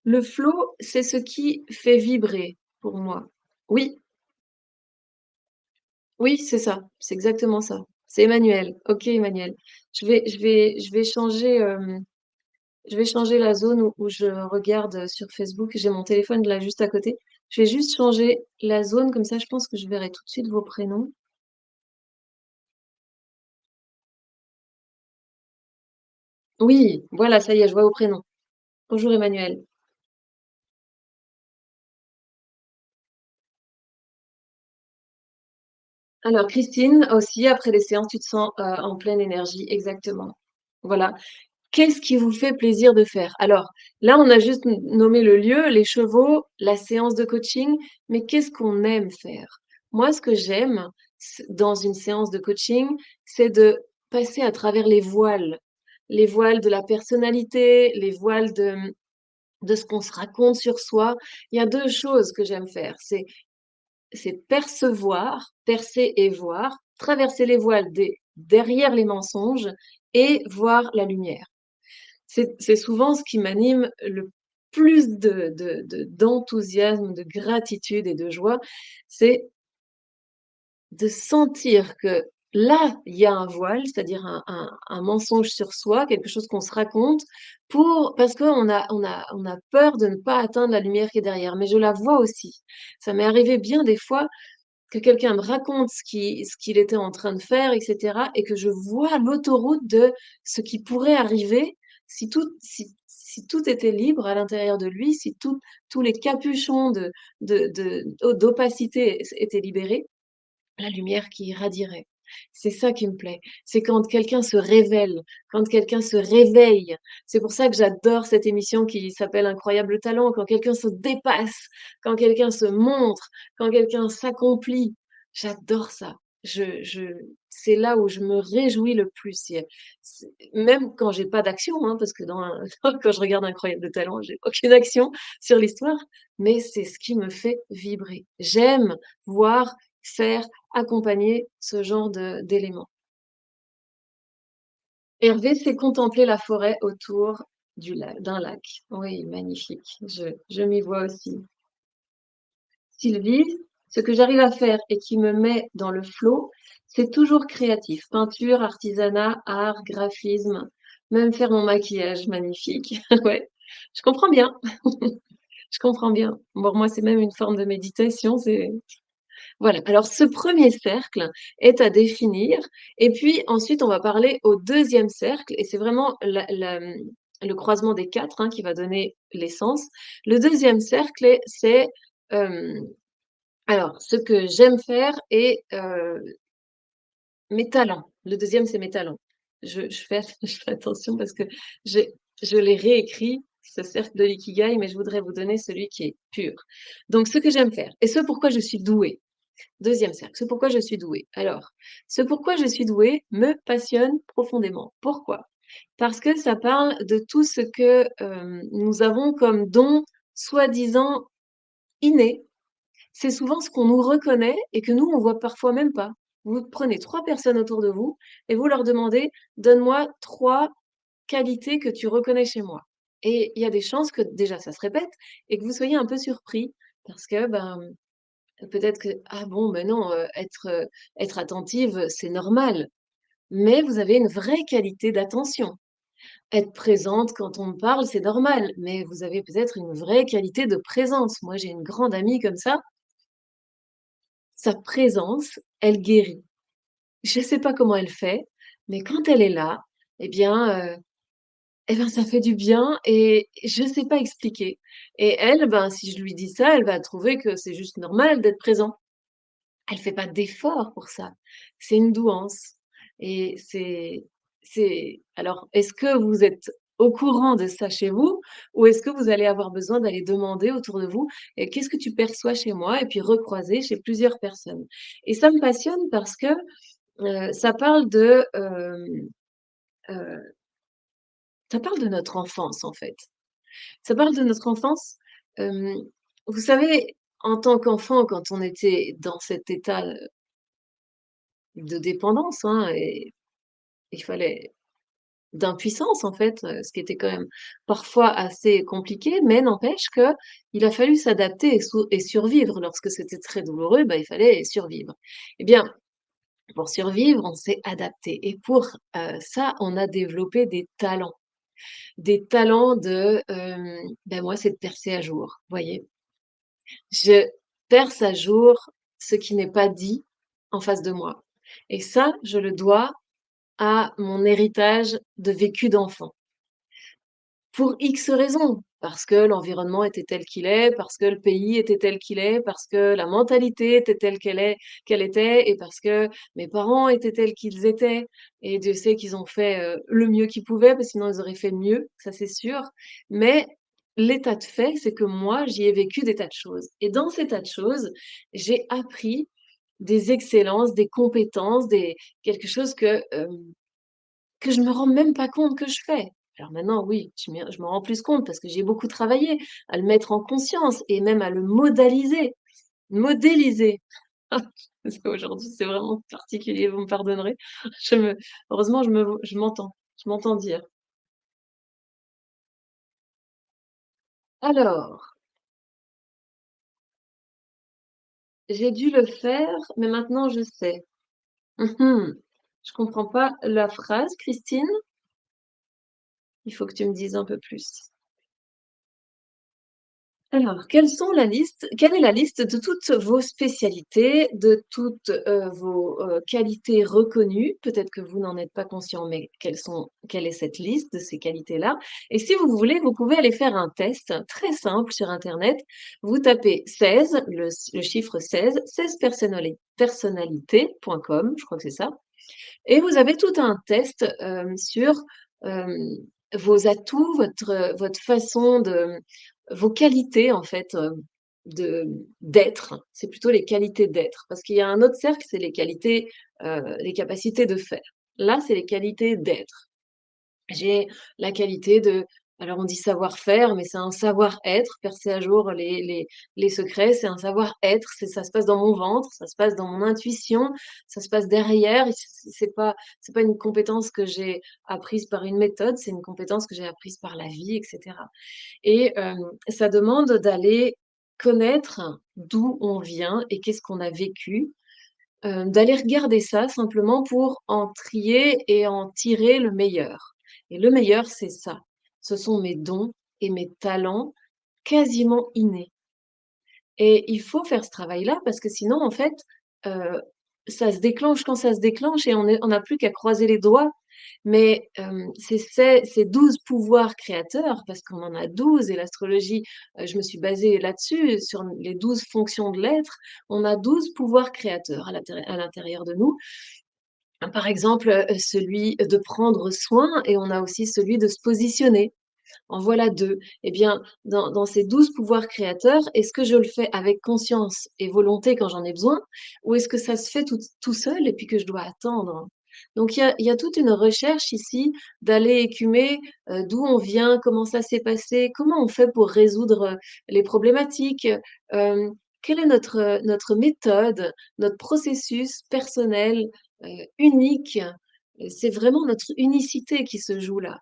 Le flow, c'est ce qui fait vibrer pour moi. Oui, oui, c'est ça, c'est exactement ça. C'est Emmanuel. OK, Emmanuel. Je vais changer, je vais changer la zone où je regarde, sur Facebook. J'ai mon téléphone là juste à côté. Je vais juste changer la zone comme ça, je pense que je verrai tout de suite vos prénoms. Oui, voilà, ça y est, je vois vos prénoms. Bonjour Emmanuel. Alors Christine aussi, après les séances, tu te sens, en pleine énergie, exactement. Voilà. Qu'est-ce qui vous fait plaisir de faire? Alors là, on a juste nommé le lieu, les chevaux, la séance de coaching, mais qu'est-ce qu'on aime faire? Moi, ce que j'aime dans une séance de coaching, c'est de passer à travers les voiles de la personnalité, les voiles de ce qu'on se raconte sur soi. Il y a deux choses que j'aime faire, c'est percevoir, percer et voir, traverser les voiles derrière les mensonges et voir la lumière. C'est souvent ce qui m'anime le plus d'enthousiasme, de gratitude et de joie, c'est de sentir que là, il y a un voile, c'est-à-dire un mensonge sur soi, quelque chose qu'on se raconte parce qu'on a peur de ne pas atteindre la lumière qui est derrière. Mais je la vois aussi. Ça m'est arrivé bien des fois que quelqu'un me raconte ce qu'il était en train de faire, etc., et que je vois l'autoroute de ce qui pourrait arriver si tout était libre à l'intérieur de lui, si tous les capuchons d'opacité étaient libérés, la lumière qui irradierait. C'est ça qui me plaît. C'est quand quelqu'un se révèle, quand quelqu'un se réveille. C'est pour ça que j'adore cette émission qui s'appelle Incroyable Talent, quand quelqu'un se dépasse, quand quelqu'un se montre, quand quelqu'un s'accomplit. J'adore ça. C'est là où je me réjouis le plus. Même quand j'ai pas d'action, hein, parce que quand je regarde Incroyable Talent, j'ai aucune action sur l'histoire, mais c'est ce qui me fait vibrer. J'aime voir, faire, accompagner ce genre d'éléments. Hervé sait contempler la forêt autour d'un lac. Oui, magnifique. Je m'y vois aussi. Sylvie, ce que j'arrive à faire et qui me met dans le flow, c'est toujours créatif. Peinture, artisanat, art, graphisme, même faire mon maquillage, magnifique. Ouais, je comprends bien. Je comprends bien. Pour moi, c'est même une forme de méditation. Voilà, alors ce premier cercle est à définir et puis ensuite on va parler au deuxième cercle et c'est vraiment le croisement des 4, hein, qui va donner l'essence. Le deuxième cercle hem, alors ce que j'aime faire et mes talents. Le deuxième c'est mes talents. Je fais je fais attention parce que j'ai je l'ai réécrit, ce cercle de l'ikigai, mais je voudrais vous donner celui qui est pur. Donc ce que j'aime faire et ce pourquoi je suis douée. Deuxième cercle, ce pourquoi je suis douée. Alors, ce pourquoi je suis douée me passionne profondément. Pourquoi? Parce que ça parle de tout ce que, nous avons comme don soi-disant inné. C'est souvent ce qu'on nous reconnaît et que nous, on voit parfois même pas. Vous prenez 3 personnes autour de vous et vous leur demandez: «Donne-moi 3 qualités que tu reconnais chez moi». Et il y a des chances que déjà ça se répète et que vous soyez un peu surpris parce que, ben, peut-être que: «Ah bon, mais non, être attentive, c'est normal». Mais vous avez une vraie qualité d'attention. Être présente quand on me parle, c'est normal, mais vous avez peut-être une vraie qualité de présence. Moi, j'ai une grande amie comme ça, sa présence, elle guérit. Je ne sais pas comment elle fait, mais quand elle est là, eh bien, ça fait du bien et je ne sais pas expliquer. Et elle, ben, si je lui dis ça, elle va trouver que c'est juste normal d'être présent. Elle fait pas d'effort pour ça. C'est une douance et alors est-ce que vous êtes au courant de ça chez vous? Ou est-ce que vous allez avoir besoin d'aller demander autour de vous: «Et qu'est-ce que tu perçois chez moi?» et puis recroiser chez plusieurs personnes. Et ça me passionne parce que, ça parle heu, ça parle de notre enfance, en fait. Ça parle de notre enfance, hem, vous savez, en tant qu'enfant, quand on était dans cet état, de dépendance, hein, et il fallait d'impuissance en fait, ce qui était quand même parfois assez compliqué, mais n'empêche qu'il a fallu s'adapter et survivre. Lorsque c'était très douloureux, bah, il fallait survivre. Eh bien, pour survivre, on s'est adapté et pour, ça, on a développé des talents. Des talents moi, c'est de percer à jour, vous voyez? Je perce à jour ce qui n'est pas dit en face de moi et ça, je le dois à mon héritage de vécu d'enfant. pour X raisons. Parce que l'environnement était tel qu'il est, parce que le pays était tel qu'il est, parce que la mentalité était telle qu'elle était, et parce que mes parents étaient tels qu'ils étaient. Et Dieu sait qu'ils ont fait le mieux qu'ils pouvaient, parce que sinon ils auraient fait mieux, ça c'est sûr. Mais l'état de fait, c'est que moi, j'y ai vécu des tas de choses. Et dans ces tas de choses, j'ai appris des excellences, des compétences, quelque chose que je me rends même pas compte que je fais. Alors maintenant, oui, je m'en rends plus compte parce que j'ai beaucoup travaillé à le mettre en conscience et même à le modéliser. Parce qu'aujourd'hui, c'est vraiment particulier, vous me pardonnerez. Je me heureusement, je m'entends dire. Alors, j'ai dû le faire, mais maintenant je sais. Mmh. Je comprends pas la phrase, Christine. Il faut que tu me dises un peu plus. Alors, quelle est la liste de toutes vos spécialités, de toutes, vos, qualités reconnues? Peut-être que vous n'en êtes pas conscient, mais quelle est cette liste de ces qualités-là? Et si vous voulez, vous pouvez aller faire un test très simple sur internet. Vous tapez 16, le chiffre 16 personnalités.com, je crois que c'est ça. Et vous avez tout un test, sur, hem, vos atouts, votre façon de vos qualités en fait, de d'être. C'est plutôt les qualités d'être, parce qu'il y a un autre cercle, c'est les capacités de faire. Là, c'est les qualités d'être. J'ai la qualité de alors on dit savoir-faire, mais c'est un savoir-être, percer à jour les secrets, c'est un savoir-être, ça se passe dans mon ventre, ça se passe dans mon intuition, ça se passe derrière, et c'est pas une compétence que j'ai apprise par une méthode, c'est une compétence que j'ai apprise par la vie, et cetera. Et ça demande d'aller connaître d'où on vient et qu'est-ce qu'on a vécu, d'aller regarder ça simplement pour en trier et en tirer le meilleur. Et le meilleur, c'est ça. Ce sont mes dons et mes talents quasiment innés. Et il faut faire ce travail-là parce que sinon, en fait, heu, ça se déclenche quand ça se déclenche et on n'a plus qu'à croiser les doigts. Mais, ces 12 pouvoirs créateurs, parce qu'on en a 12 et l'astrologie, je me suis basée là-dessus, sur les 12 fonctions de l'être. On a 12 pouvoirs créateurs à l'intérieur de nous. Par exemple, celui de prendre soin, et on a aussi celui de se positionner. En voilà 2. Eh bien, dans ces 12 pouvoirs créateurs, est-ce que je le fais avec conscience et volonté quand j'en ai besoin? Ou est-ce que ça se fait tout seul et puis que je dois attendre? Donc il y a toute une recherche ici d'aller écumer, d'où on vient, comment ça s'est passé, comment on fait pour résoudre, les problématiques, quelle est notre méthode, notre processus personnel, unique. C'est vraiment notre unicité qui se joue là.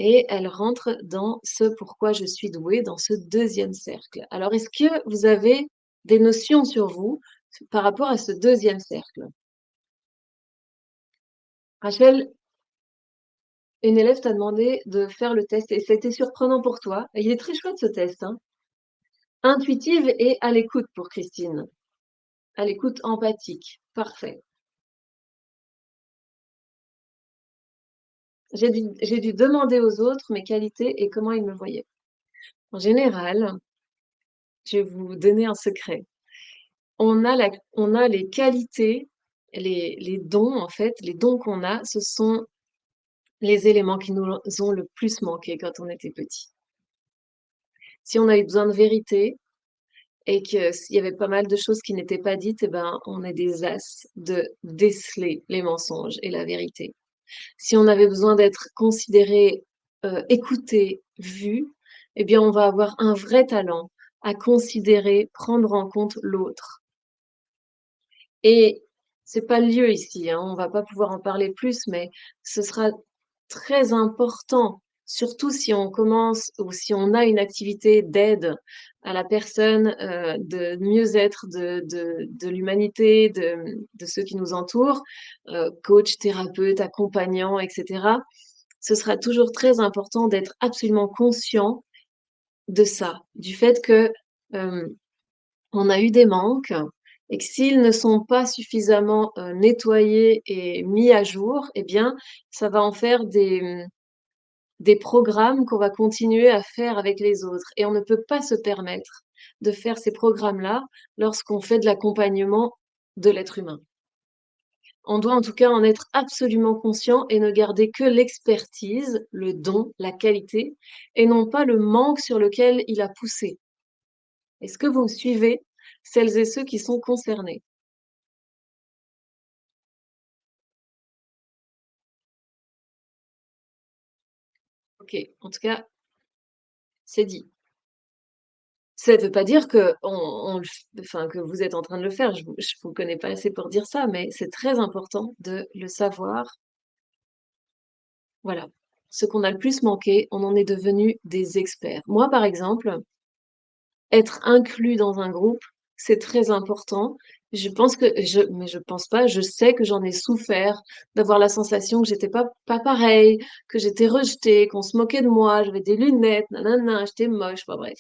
Et elle rentre dans ce pourquoi je suis douée, dans ce deuxième cercle. Alors, est-ce que vous avez des notions sur vous par rapport à ce deuxième cercle? Rachel, une élève t'a demandé de faire le test et c'était surprenant pour toi. Et il est très chouette ce test, hein. Intuitive et à l'écoute pour Christine. À l'écoute empathique. Parfait. J'ai dû demander aux autres mes qualités et comment ils me voyaient. En général, je vais vous donner un secret. On a les qualités, les dons en fait, les dons qu'on a, ce sont les éléments qui nous ont le plus manqué quand on était petit. Si on a eu besoin de vérité et que s'il y avait pas mal de choses qui n'étaient pas dites, eh ben, on est des as de déceler les mensonges et la vérité. Si on avait besoin d'être considéré, écouté, vu, eh bien, on va avoir un vrai talent à considérer, prendre en compte l'autre. Et c'est pas le lieu ici, hein, on va pas pouvoir en parler plus, mais ce sera très important, surtout si on commence ou si on a une activité d'aide à la personne, de mieux-être de l'humanité, de ceux qui nous entourent, coach, thérapeute, accompagnant, et cetera. Ce sera toujours très important d'être absolument conscient de ça, du fait que, hem on a eu des manques et que s'ils ne sont pas suffisamment, nettoyés et mis à jour, eh bien, ça va en faire des programmes qu'on va continuer à faire avec les autres et on ne peut pas se permettre de faire ces programmes-là lorsqu'on fait de l'accompagnement de l'être humain. On doit en tout cas en être absolument conscient et ne garder que l'expertise, le don, la qualité et non pas le manque sur lequel il a poussé. Est-ce que vous me suivez, celles et ceux qui sont concernés? OK, en tout cas, c'est dit. Ça ne veut pas dire que on le f enfin, que vous êtes en train de le faire, je vous connais pas assez pour dire ça, mais c'est très important de le savoir. Voilà. Ce qu'on a le plus manqué, on en est devenus des experts. Moi, par exemple, être inclus dans un groupe, c'est très important. Je pense pas, je sais que j'en ai souffert, d'avoir la sensation que j'étais pas pareille, que j'étais rejetée, qu'on se moquait de moi, j'avais des lunettes, nanana, j'étais moche, enfin bref.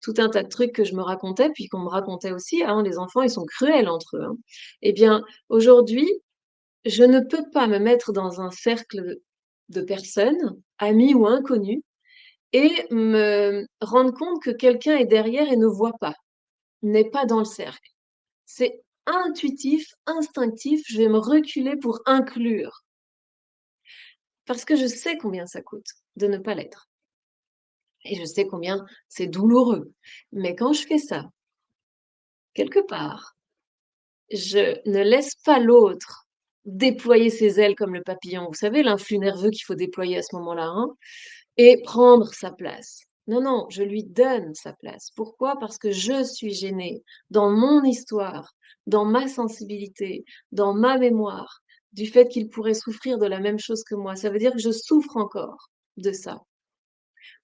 Tout un tas de trucs que je me racontais, puis qu'on me racontait aussi, hein. Les enfants, ils sont cruels entre eux, hein. Eh bien, aujourd'hui, je ne peux pas me mettre dans un cercle de personnes, amis ou inconnus, et me rendre compte que quelqu'un est derrière et ne voit pas, n'est pas dans le cercle. C'est intuitif, instinctif, je vais me reculer pour inclure, parce que je sais combien ça coûte de ne pas l'être et je sais combien c'est douloureux. Mais quand je fais ça, quelque part, je ne laisse pas l'autre déployer ses ailes comme le papillon. Vous savez, l'influx nerveux qu'il faut déployer à ce moment-là, hein? Et prendre sa place. Non, non, je lui donne sa place. Pourquoi? Parce que je suis gênée dans mon histoire, dans ma sensibilité, dans ma mémoire, du fait qu'il pourrait souffrir de la même chose que moi. Ça veut dire que je souffre encore de ça.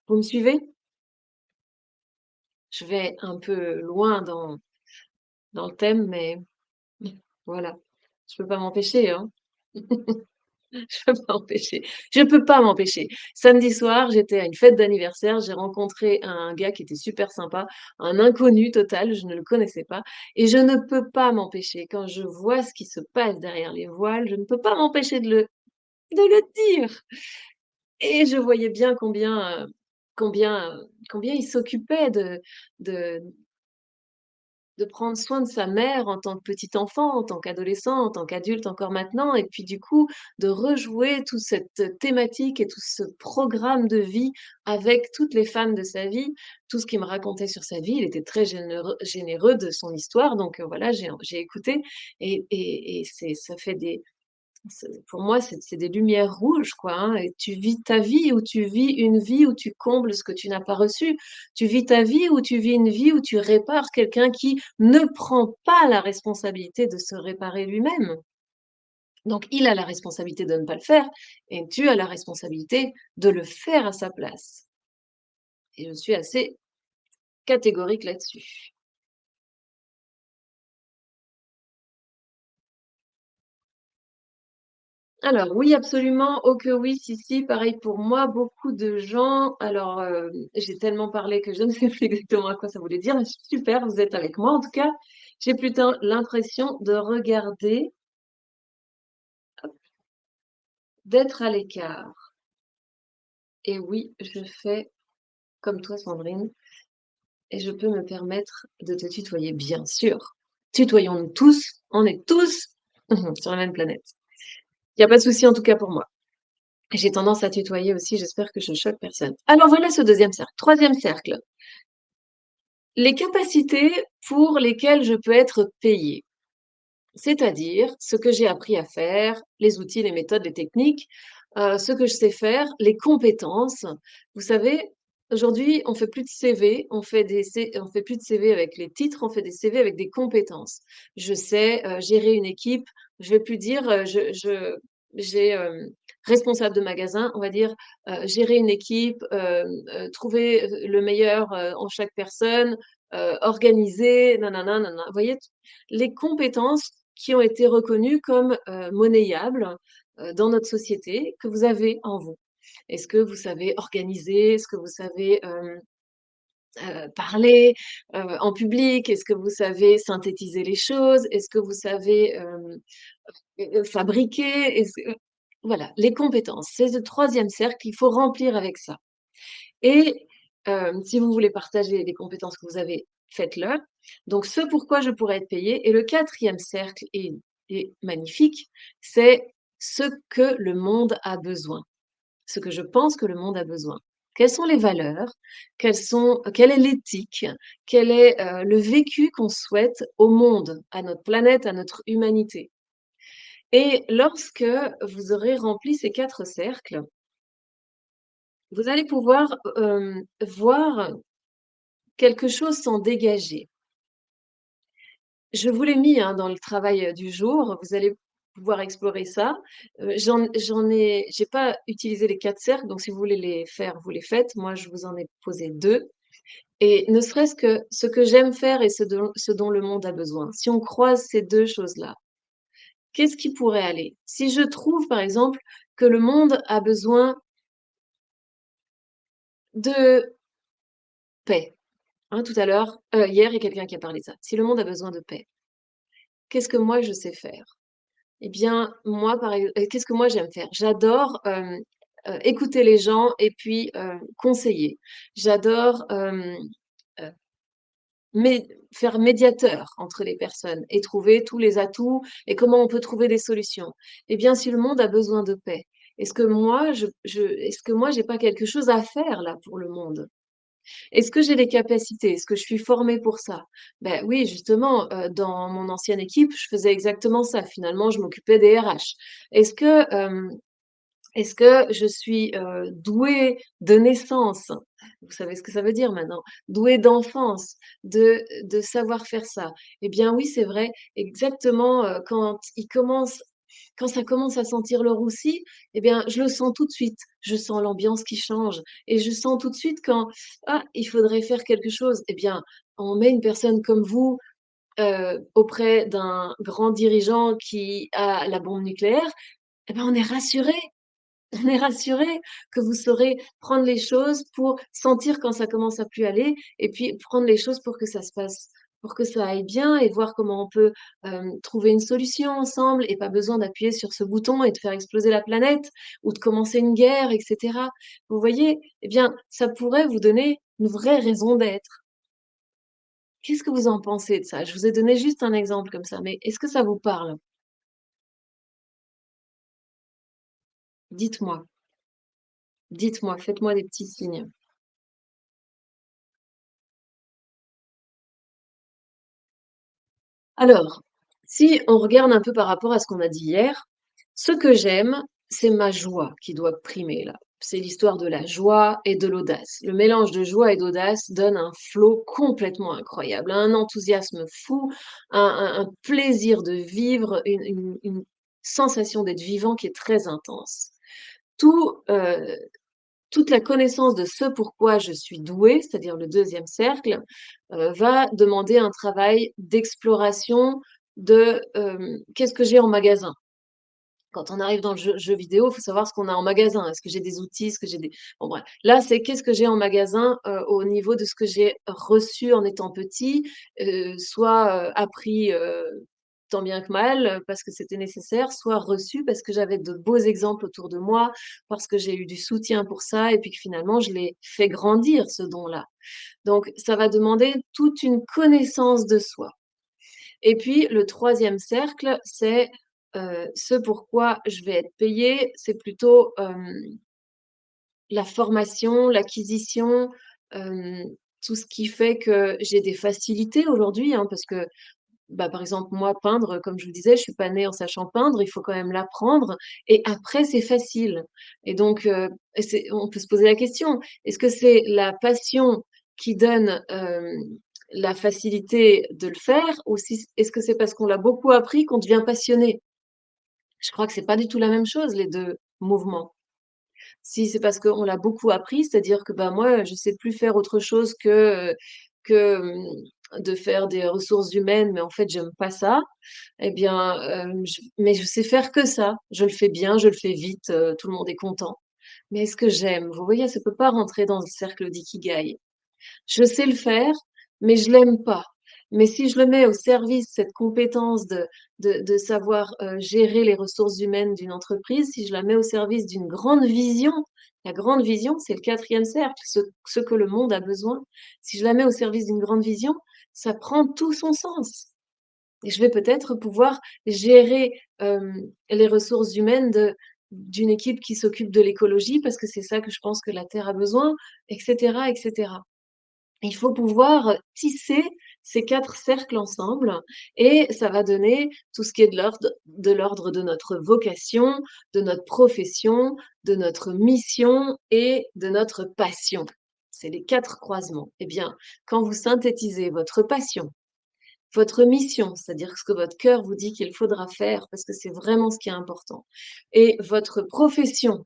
Vous me suivez? Je vais un peu loin dans le thème, mais voilà. Je peux pas m'empêcher, hein. Je peux pas m'empêcher. Je peux pas m'empêcher. Samedi soir, j'étais à une fête d'anniversaire, j'ai rencontré un gars qui était super sympa, un inconnu total, je ne le connaissais pas et je ne peux pas m'empêcher, quand je vois ce qui se passe derrière les voiles, je ne peux pas m'empêcher de le dire et je voyais bien combien il s'occupait de de prendre soin de sa mère en tant que petit enfant, en tant qu'adolescent, en tant qu'adulte encore maintenant et puis du coup, de rejouer toute cette thématique et tout ce programme de vie avec toutes les femmes de sa vie. Tout ce qu'il me racontait sur sa vie, il était très généreux de son histoire donc voilà, j'ai écouté et c'est ça fait des pour moi, c'est des lumières rouges, quoi, hein, et tu vis ta vie ou tu vis une vie où tu combles ce que tu n'as pas reçu. Tu vis ta vie ou tu vis une vie où tu répares quelqu'un qui ne prend pas la responsabilité de se réparer lui-même. Donc il a la responsabilité de ne pas le faire et tu as la responsabilité de le faire à sa place et je suis assez catégorique là-dessus. Alors oui, absolument. Oh que oui, si, si, pareil pour moi. Beaucoup de gens alors, j'ai tellement parlé que je ne sais plus exactement à quoi ça voulait dire, mais super, vous êtes avec moi en tout cas. J'ai plutôt l'impression de regarder, d'être à l'écart et oui, je fais comme toi Sandrine et je peux me permettre de te tutoyer, bien sûr. Tutoyons-nous tous, on est tous sur la même planète. Il y a pas de souci en tout cas pour moi. J'ai tendance à tutoyer aussi, j'espère que je choque personne. Alors voilà ce deuxième cercle. Troisième cercle, les capacités pour lesquelles je peux être payée. C'est-à-dire ce que j'ai appris à faire, les outils, les méthodes, les techniques, ce que je sais faire, les compétences. Vous savez, aujourd'hui, on fait plus de CV, on fait plus de CV avec les titres, on fait des CV avec des compétences. Je sais, gérer une équipe, je vais plus dire, j'ai, responsable de magasin, on va dire, gérer une équipe, trouver, le meilleur, en chaque personne, organiser, nanana, nanana. Vous voyez? Les compétences qui ont été reconnues comme, monnayables, dans notre société, que vous avez en vous. Est-ce que vous savez organiser? Est-ce que vous savez, parler, en public? Est-ce que vous savez synthétiser les choses? Est-ce que vous savez, fabriquer? Voilà, les compétences, c'est le troisième cercle, il faut remplir avec ça. Et si vous voulez partager les compétences que vous avez, faites-le. Donc ce pourquoi je pourrais être payé et le quatrième cercle est magnifique, c'est ce que le monde a besoin, ce que je pense que le monde a besoin. Quelles sont les valeurs? Quelle est l'éthique? Quel est, le vécu qu'on souhaite au monde, à notre planète, à notre humanité? Et lorsque vous aurez rempli ces 4 cercles, vous allez pouvoir, voir quelque chose s'en dégager. Je vous l'ai mis, hein, dans le travail, du jour, vous allez pouvoir explorer ça. J'ai pas utilisé les 4 cercles, donc si vous voulez les faire, vous les faites. Moi, je vous en ai posé 2 et ne serait-ce que ce que j'aime faire et ce dont le monde a besoin. Si on croise ces 2 choses-là, qu'est-ce qui pourrait aller? Si je trouve, par exemple, que le monde a besoin de paix, hein, tout à l'heure, hier, il y a quelqu'un qui a parlé de ça. Si le monde a besoin de paix, qu'est-ce que moi je sais faire? Eh bien, moi, qu'est-ce que moi j'aime faire? J'adore, écouter les gens et puis, conseiller. J'adore, heu, faire médiateur entre les personnes et trouver tous les atouts et comment on peut trouver des solutions. Eh bien, si le monde a besoin de paix, est-ce que moi j'ai pas quelque chose à faire là pour le monde? Est-ce que j'ai les capacités? Est-ce que je suis formée pour ça? Ben oui, justement, dans mon ancienne équipe, je faisais exactement ça. Finalement, je m'occupais des RH. Est-ce que, est-ce que je suis, douée de naissance? Vous savez ce que ça veut dire maintenant. Douée d'enfance, de savoir faire ça. Eh bien oui, c'est vrai, exactement, quand ça commence à sentir le roussi, eh bien, je le sens tout de suite. Je sens l'ambiance qui change et je sens tout de suite quand, ah, il faudrait faire quelque chose. Eh bien, on met une personne comme vous, auprès d'un grand dirigeant qui a la bombe nucléaire, eh ben, on est rassuré. On est rassuré que vous saurez prendre les choses pour sentir quand ça commence à plus aller et puis prendre les choses pour que ça se passe pour que ça aille bien et voir comment on peut, trouver une solution ensemble et pas besoin d'appuyer sur ce bouton et de faire exploser la planète ou de commencer une guerre et cetera. Vous voyez? Eh bien, ça pourrait vous donner une vraie raison d'être. Qu'est-ce que vous en pensez de ça? Je vous ai donné juste un exemple comme ça, mais est-ce que ça vous parle? Dites-moi, dites-moi, faites-moi des petits signes. Alors, si on regarde un peu par rapport à ce qu'on a dit hier, ce que j'aime, c'est ma joie qui doit primer là. C'est l'histoire de la joie et de l'audace. Le mélange de joie et d'audace donne un flot complètement incroyable, un enthousiasme fou, un plaisir de vivre, une sensation d'être vivant qui est très intense. Tout, toute la connaissance de ce pourquoi je suis douée, c'est-à-dire le deuxième cercle, va demander un travail d'exploration de, qu'est-ce que j'ai en magasin? Quand on arrive dans le jeu vidéo, il faut savoir ce qu'on a en magasin. Est-ce que j'ai des outils? Est-ce que j'ai des bon bref. Là, c'est qu'est-ce que j'ai en magasin, au niveau de ce que j'ai reçu en étant petit, soit, appris, tant bien que mal, parce que c'était nécessaire, soit reçu parce que j'avais de beaux exemples autour de moi, parce que j'ai eu du soutien pour ça et puis que finalement je l'ai fait grandir ce don-là. Donc ça va demander toute une connaissance de soi. Et puis le troisième cercle, c'est, ce pourquoi je vais être payée, c'est plutôt, la formation, l'acquisition, hem, tout ce qui fait que j'ai des facilités aujourd'hui, hein, parce que, bah, par exemple, moi, peindre, comme je vous disais, je suis pas née en sachant peindre, il faut quand même l'apprendre et après c'est facile et donc et c'est on peut se poser la question: «Est-ce que c'est la passion qui donne, la facilité de le faire ou si est-ce que c'est parce qu'on l'a beaucoup appris qu'on devient passionné?» Je crois que c'est pas du tout la même chose les 2 mouvements. Si c'est parce qu'on l'a beaucoup appris, c'est-à-dire que, bah, moi, je sais plus faire autre chose que, de faire des ressources humaines, mais en fait, j'aime pas ça. Eh bien, mais je sais faire que ça. Je le fais bien, je le fais vite, tout le monde est content. Mais est-ce que j'aime? Vous voyez, ça peut pas rentrer dans le cercle d'ikigai. Je sais le faire, mais je l'aime pas. Mais si je le mets au service, cette compétence de savoir, gérer les ressources humaines d'une entreprise, si je la mets au service d'une grande vision, la grande vision, c'est le quatrième cercle, ce que le monde a besoin. Si je la mets au service d'une grande vision, ça prend tout son sens et je vais peut-être pouvoir gérer, les ressources humaines d'une équipe qui s'occupe de l'écologie parce que c'est ça que je pense que la terre a besoin et cetera et cetera. Il faut pouvoir tisser ces 4 cercles ensemble et ça va donner tout ce qui est de l'ordre de notre vocation, de notre profession, de notre mission et de notre passion. C'est les 4 croisements. Eh bien, quand vous synthétisez votre passion, votre mission, c'est-à-dire ce que votre cœur vous dit qu'il faudra faire parce que c'est vraiment ce qui est important et votre profession,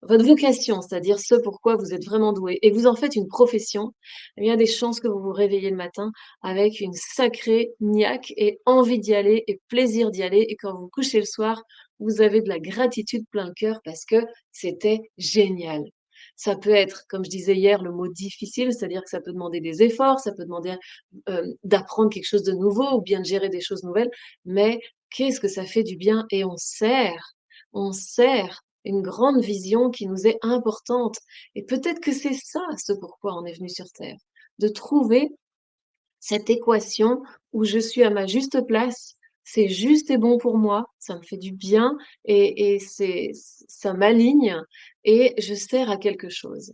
votre vocation, c'est-à-dire ce pourquoi vous êtes vraiment doué et vous en faites une profession, il y a des chances que vous vous réveillez le matin avec une sacrée niaque et envie d'y aller et plaisir d'y aller et quand vous couchez le soir, vous avez de la gratitude plein le cœur parce que c'était génial. Ça peut être, comme je disais hier, le mot difficile, c'est-à-dire que ça peut demander des efforts, ça peut demander, d'apprendre quelque chose de nouveau ou bien de gérer des choses nouvelles, mais qu'est-ce que ça fait du bien et on sert une grande vision qui nous est importante et peut-être que c'est ça ce pourquoi on est venu sur terre, de trouver cette équation où je suis à ma juste place, c'est juste et bon pour moi, ça me fait du bien et ça m'aligne et je sers à quelque chose.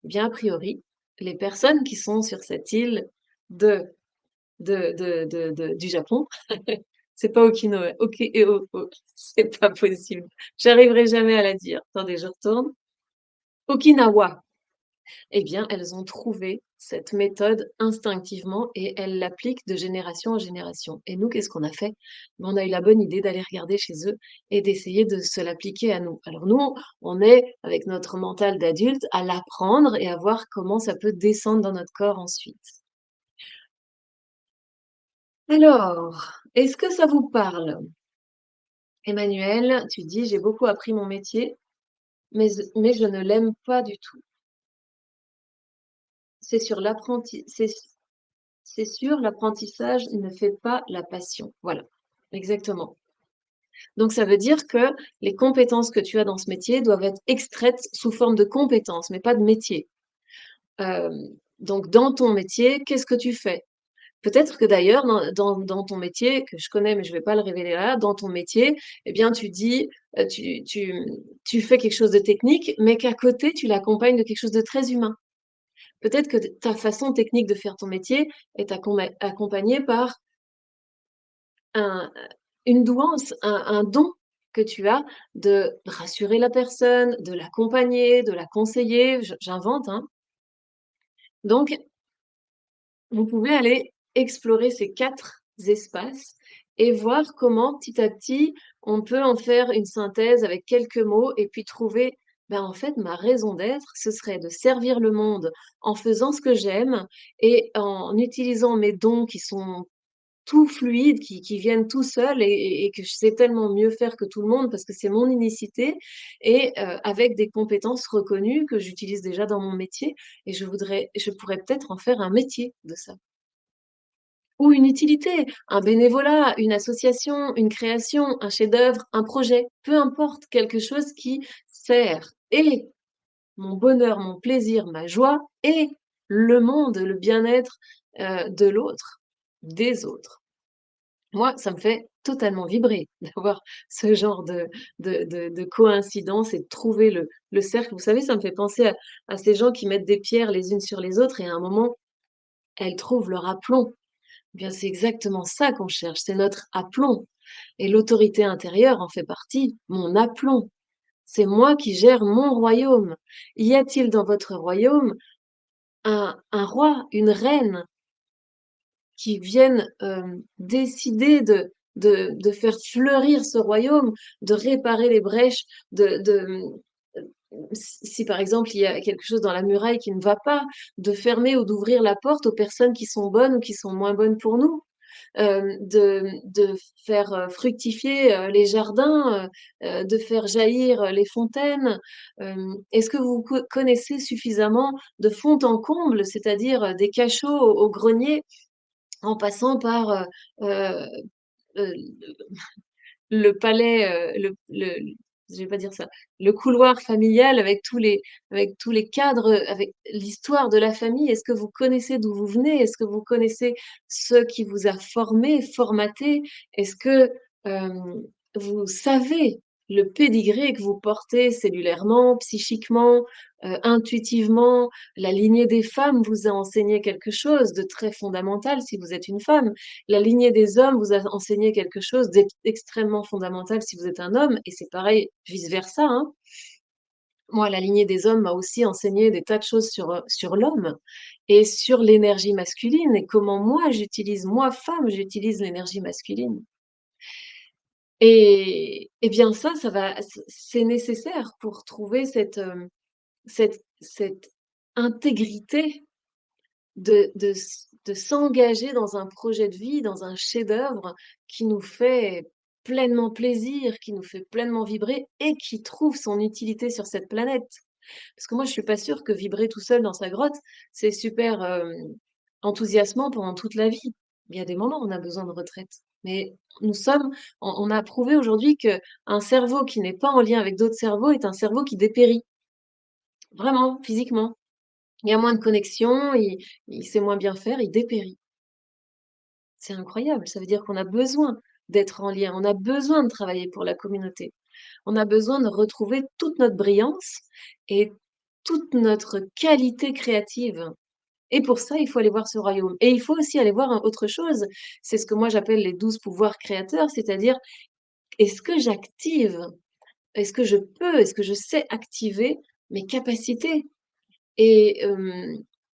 Eh bien, a priori, les personnes qui sont sur cette île de du Japon, c'est pas Okinawa, c'est pas possible. J'arriverai jamais à la dire. Attendez, je retourne. Okinawa. Eh bien, elles ont trouvé cette méthode instinctivement et elles l'appliquent de génération en génération. Et nous, qu'est-ce qu'on a fait? Ben, on a eu la bonne idée d'aller regarder chez eux et d'essayer de se l'appliquer à nous. Alors nous, on est, avec notre mental d'adulte, à l'apprendre et à voir comment ça peut descendre dans notre corps ensuite. Alors, est-ce que ça vous parle? Emmanuel, tu dis: «J'ai beaucoup appris mon métier, mais je ne l'aime pas du tout. C'est sur l'apprenti c'est sûr, l'apprentissage ne fait pas la passion». Voilà, exactement. Donc ça veut dire que les compétences que tu as dans ce métier doivent être extraites sous forme de compétences, mais pas de métier. Hem, donc dans ton métier, qu'est-ce que tu fais? Peut-être que d'ailleurs dans ton métier, que je connais mais je ne vais pas le révéler là, dans ton métier, eh bien tu dis, tu fais quelque chose de technique, mais qu'à côté tu l'accompagnes de quelque chose de très humain. Peut-être que ta façon technique de faire ton métier est accompagnée par un une douance, un don que tu as de rassurer la personne, de l'accompagner, de la conseiller, j'invente, hein. Donc vous pouvez aller explorer ces 4 espaces et voir comment petit à petit, on peut en faire une synthèse avec quelques mots et puis trouver, ben, en fait, ma raison d'être, ce serait de servir le monde en faisant ce que j'aime et en utilisant mes dons qui sont tout fluides, qui viennent tout seuls et que je sais tellement mieux faire que tout le monde parce que c'est mon unicité et avec des compétences reconnues que j'utilise déjà dans mon métier et je pourrais peut-être en faire un métier de ça. Ou une utilité, un bénévolat, une association, une création, un chef-d'œuvre, un projet, peu importe, quelque chose qui sert et mon bonheur, mon plaisir, ma joie et le monde, le bien-être, de l'autre, des autres. Moi, ça me fait totalement vibrer d'avoir ce genre de coïncidence et de trouver le cercle. Vous savez, ça me fait penser à ces gens qui mettent des pierres les unes sur les autres et à un moment, elles trouvent leur aplomb. Eh bien, c'est exactement ça qu'on cherche, c'est notre aplomb et l'autorité intérieure en fait partie, mon aplomb. C'est moi qui gère mon royaume. Y a-t-il dans votre royaume un roi, une reine qui viennent, décider de faire fleurir ce royaume, de réparer les brèches, si par exemple il y a quelque chose dans la muraille qui ne va pas, de fermer ou d'ouvrir la porte aux personnes qui sont bonnes ou qui sont moins bonnes pour nous? De faire, fructifier, les jardins, de faire jaillir, les fontaines. Est-ce que vous connaissez suffisamment de fond en comble, c'est-à-dire, des cachots au grenier en passant par, heu, le palais, je vais pas dire ça, le couloir familial avec tous les cadres, avec l'histoire de la famille. Est-ce que vous connaissez d'où vous venez? Est-ce que vous connaissez ce qui vous a formé, formaté? Est-ce que, vous savez le pédigré que vous portez cellulairement, psychiquement, intuitivement? La lignée des femmes vous a enseigné quelque chose de très fondamental si vous êtes une femme. La lignée des hommes vous a enseigné quelque chose d'extrêmement fondamental si vous êtes un homme et c'est pareil vice versa, hein. Moi, la lignée des hommes m'a aussi enseigné des tas de choses sur l'homme et sur l'énergie masculine et comment moi femme, j'utilise l'énergie masculine et bien ça va c'est nécessaire pour trouver cette intégrité de s'engager dans un projet de vie, dans un chef-d'œuvre qui nous fait pleinement plaisir, qui nous fait pleinement vibrer et qui trouve son utilité sur cette planète. Parce que moi, je suis pas sûre que vibrer tout seul dans sa grotte, c'est super, enthousiasmant pendant toute la vie. Il y a des moments où on a besoin de retraite. Mais nous sommes on a prouvé aujourd'hui qu'un cerveau qui n'est pas en lien avec d'autres cerveaux est un cerveau qui dépérit, vraiment, physiquement. Il y a moins de connexion, il sait moins bien faire, il dépérit. C'est incroyable, ça veut dire qu'on a besoin d'être en lien, on a besoin de travailler pour la communauté. On a besoin de retrouver toute notre brillance et toute notre qualité créative et pour ça, il faut aller voir ce royaume et il faut aussi aller voir un autre chose, c'est ce que moi j'appelle les 12 pouvoirs créateurs, c'est-à-dire est-ce que j'active, est-ce que je sais activer mes capacités et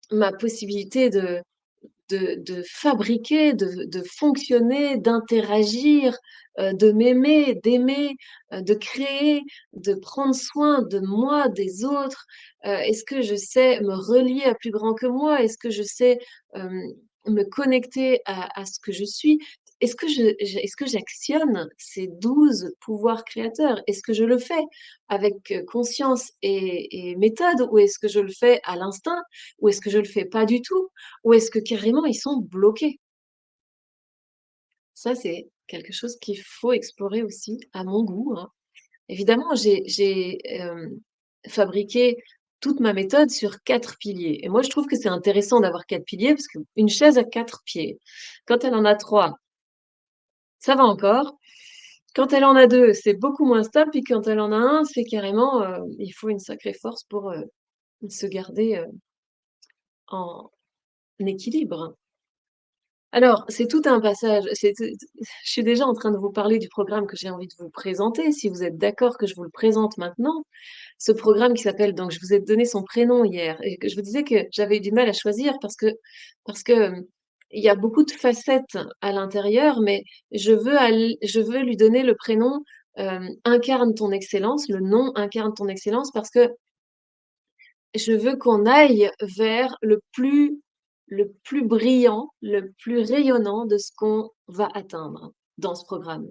ma possibilité de fabriquer, de fonctionner, d'interagir, de m'aimer, d'aimer, de créer, de prendre soin de moi, des autres? Est-ce que je sais me relier à plus grand que moi? Est-ce que je sais, me connecter à ce que je suis? Est-ce que j'actionne ces 12 pouvoirs créateurs? Est-ce que je le fais avec, conscience et méthode ou est-ce que je le fais à l'instinct? Ou est-ce que je le fais pas du tout? Ou est-ce que carrément ils sont bloqués? Ça, c'est quelque chose qu'il faut explorer aussi à mon goût, hein. Évidemment, j'ai fabriqué toute ma méthode sur 4 piliers et moi, je trouve que c'est intéressant d'avoir 4 piliers parce qu'une chaise a 4 pieds. Quand elle en a 3, ça va encore. Quand elle en a 2, c'est beaucoup moins stable, puis quand elle en a un, c'est carrément, il faut une sacrée force pour, se garder, en équilibre. Alors, c'est tout un passage, je suis déjà en train de vous parler du programme que j'ai envie de vous présenter, si vous êtes d'accord que je vous le présente maintenant. Ce programme qui s'appelle donc je vous ai donné son prénom hier et que je vous disais que j'avais eu du mal à choisir parce que, il y a beaucoup de facettes à l'intérieur, mais je veux lui donner le prénom, «Incarne ton excellence», le nom «Incarne ton excellence» parce que je veux qu'on aille vers le plus brillant, le plus rayonnant de ce qu'on va atteindre dans ce programme.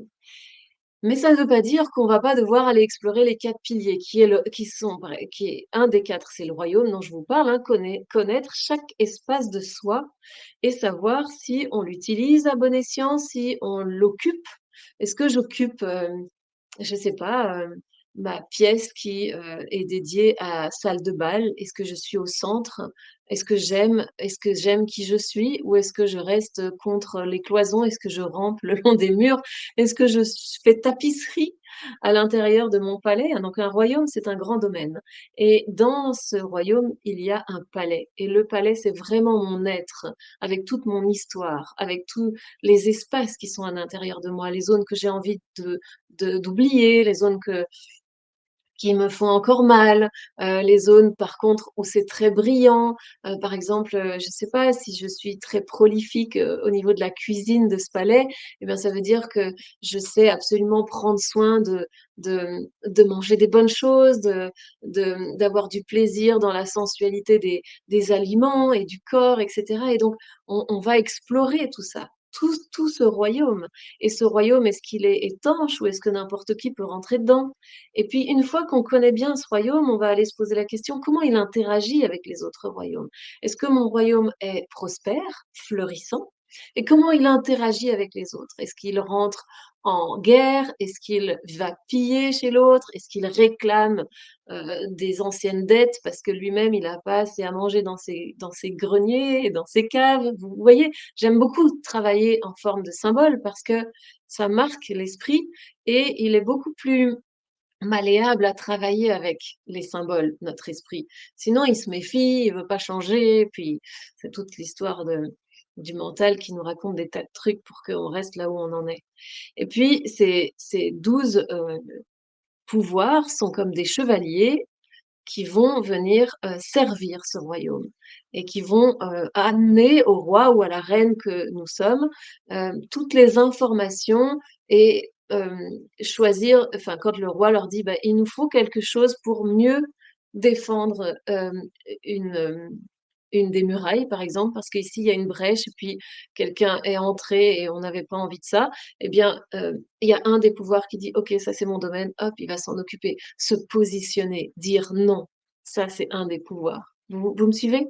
Mais ça ne veut pas dire qu'on va pas devoir aller explorer les 4 piliers qui est un des 4, c'est le royaume dont je vous parle, hein, connaître chaque espace de soi et savoir si on l'utilise à bon escient, si on l'occupe. Est-ce que j'occupe, je sais pas, ma pièce qui, est dédiée à salle de bal, est-ce que je suis au centre? Est-ce que j'aime qui je suis? Ou est-ce que je reste, contre les cloisons? Est-ce que je rampe le long des murs? Est-ce que je fais tapisserie à l'intérieur de mon palais? Donc un royaume, c'est un grand domaine et dans ce royaume, il y a un palais et le palais, c'est vraiment mon être, avec toute mon histoire, avec tous les espaces qui sont à l'intérieur de moi, les zones que j'ai envie d'oublier, les zones qui me font encore mal, les zones par contre où c'est très brillant, par exemple, je sais pas si je suis très prolifique, au niveau de la cuisine de ce palais et bien ça veut dire que je sais absolument prendre soin de manger des bonnes choses, d'avoir du plaisir dans la sensualité des aliments et du corps et cetera et donc on va explorer tout ça, tout ce royaume et ce royaume, est-ce qu'il est étanche ou est-ce que n'importe qui peut rentrer dedans? Et puis une fois qu'on connaît bien ce royaume, on va aller se poser la question: comment il interagit avec les autres royaumes? Est-ce que mon royaume est prospère, fleurissant? Et comment il interagit avec les autres? Est-ce qu'il rentre en guerre? Est-ce qu'il va piller chez l'autre? Est-ce qu'il réclame, des anciennes dettes parce que lui-même il n'a pas assez à manger dans ses greniers, dans ses caves? Vous voyez? J'aime beaucoup travailler en forme de symbole parce que ça marque l'esprit et il est beaucoup plus malléable à travailler avec les symboles, notre esprit. Sinon, il se méfie, il veut pas changer, puis c'est toute l'histoire du mental qui nous raconte des tas de trucs pour qu'on reste là où on en est. Et puis ces 12 pouvoirs sont comme des chevaliers qui vont venir, servir ce royaume et qui vont, amener au roi ou à la reine que nous sommes, toutes les informations et choisir enfin, quand le roi leur dit: «Bah, il nous faut quelque chose pour mieux défendre, une, une des murailles», par exemple, parce qu'ici, il y a une brèche et puis quelqu'un est entré et on n'avait pas envie de ça, eh bien, il y a un des pouvoirs qui dit: «OK, ça c'est mon domaine», hop, il va s'en occuper. Se positionner, dire non, ça c'est un des pouvoirs. Vous me suivez?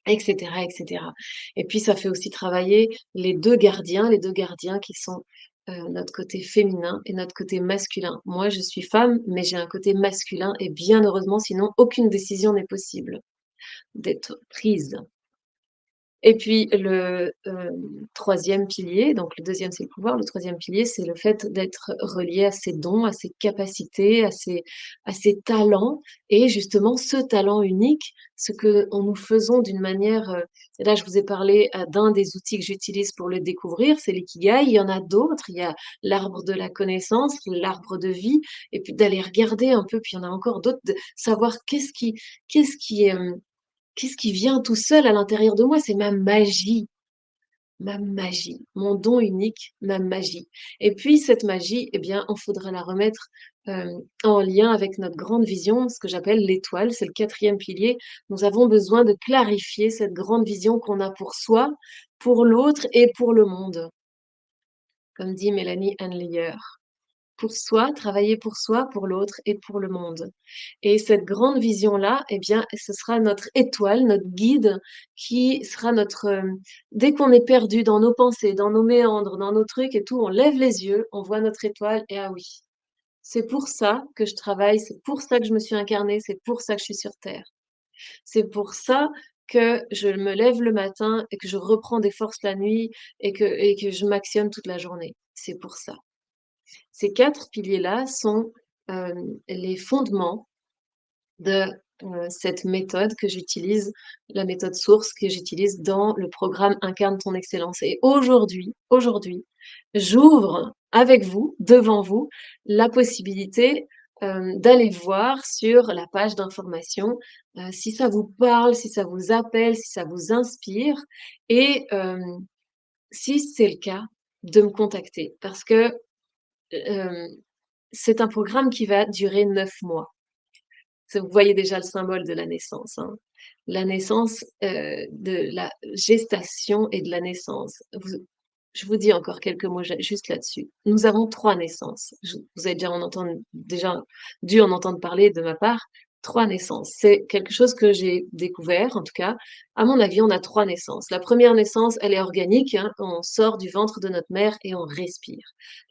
Et cetera et cetera. Et puis ça fait aussi travailler les 2 gardiens qui sont, notre côté féminin et notre côté masculin. Moi, je suis femme, mais j'ai un côté masculin et bien heureusement, sinon aucune décision n'est possible d'être prise. Et puis le, 3e pilier, donc le deuxième c'est le pouvoir, le troisième pilier, c'est le fait d'être relié à ses dons, à ses capacités, à ses talents et justement ce talent unique, ce que nous faisons d'une manière, et là je vous ai parlé, d'un des outils que j'utilise pour le découvrir, c'est l'ikigai. Il y en a d'autres, il y a l'arbre de la connaissance, l'arbre de vie et puis d'aller regarder un peu, puis il y en a encore d'autres, de savoir qu'est-ce qui, qu'est-ce qui vient tout seul à l'intérieur de moi? C'est ma magie, mon don unique, ma magie. Et puis cette magie, eh bien, on faudra la remettre, en lien avec notre grande vision, ce que j'appelle l'étoile, c'est le quatrième pilier. Nous avons besoin de clarifier cette grande vision qu'on a pour soi, pour l'autre et pour le monde, comme dit Mélanie Hanley. Pour soi, travailler pour soi, pour l'autre et pour le monde. Et cette grande vision-là, eh bien, ce sera notre étoile, notre guide qui sera notre, dès qu'on est perdu dans nos pensées, dans nos méandres, dans nos trucs et tout, on lève les yeux, on voit notre étoile et ah oui, c'est pour ça que je travaille, c'est pour ça que je me suis incarnée, c'est pour ça que je suis sur terre. C'est pour ça que je me lève le matin et que je reprends des forces la nuit et que je m'actionne toute la journée. C'est pour ça. Ces 4 piliers-là sont, les fondements de, cette méthode que j'utilise, la méthode source que j'utilise dans le programme Incarne ton excellence et aujourd'hui, j'ouvre avec vous, devant vous, la possibilité, d'aller voir sur la page d'information, si ça vous parle, si ça vous appelle, si ça vous inspire et si c'est le cas, de me contacter parce que, hem c'est un programme qui va durer 9 mois. Ça vous voyez déjà le symbole de la naissance, hein. La naissance, de la gestation et de la naissance. Je vous dis encore quelques mots juste là-dessus. Nous avons 3 naissances. Vous avez déjà dû en entendre parler de ma part. 3 naissances. C'est quelque chose que j'ai découvert, en tout cas. À mon avis, on a 3 naissances. La première naissance, elle est organique, hein, on sort du ventre de notre mère et on respire.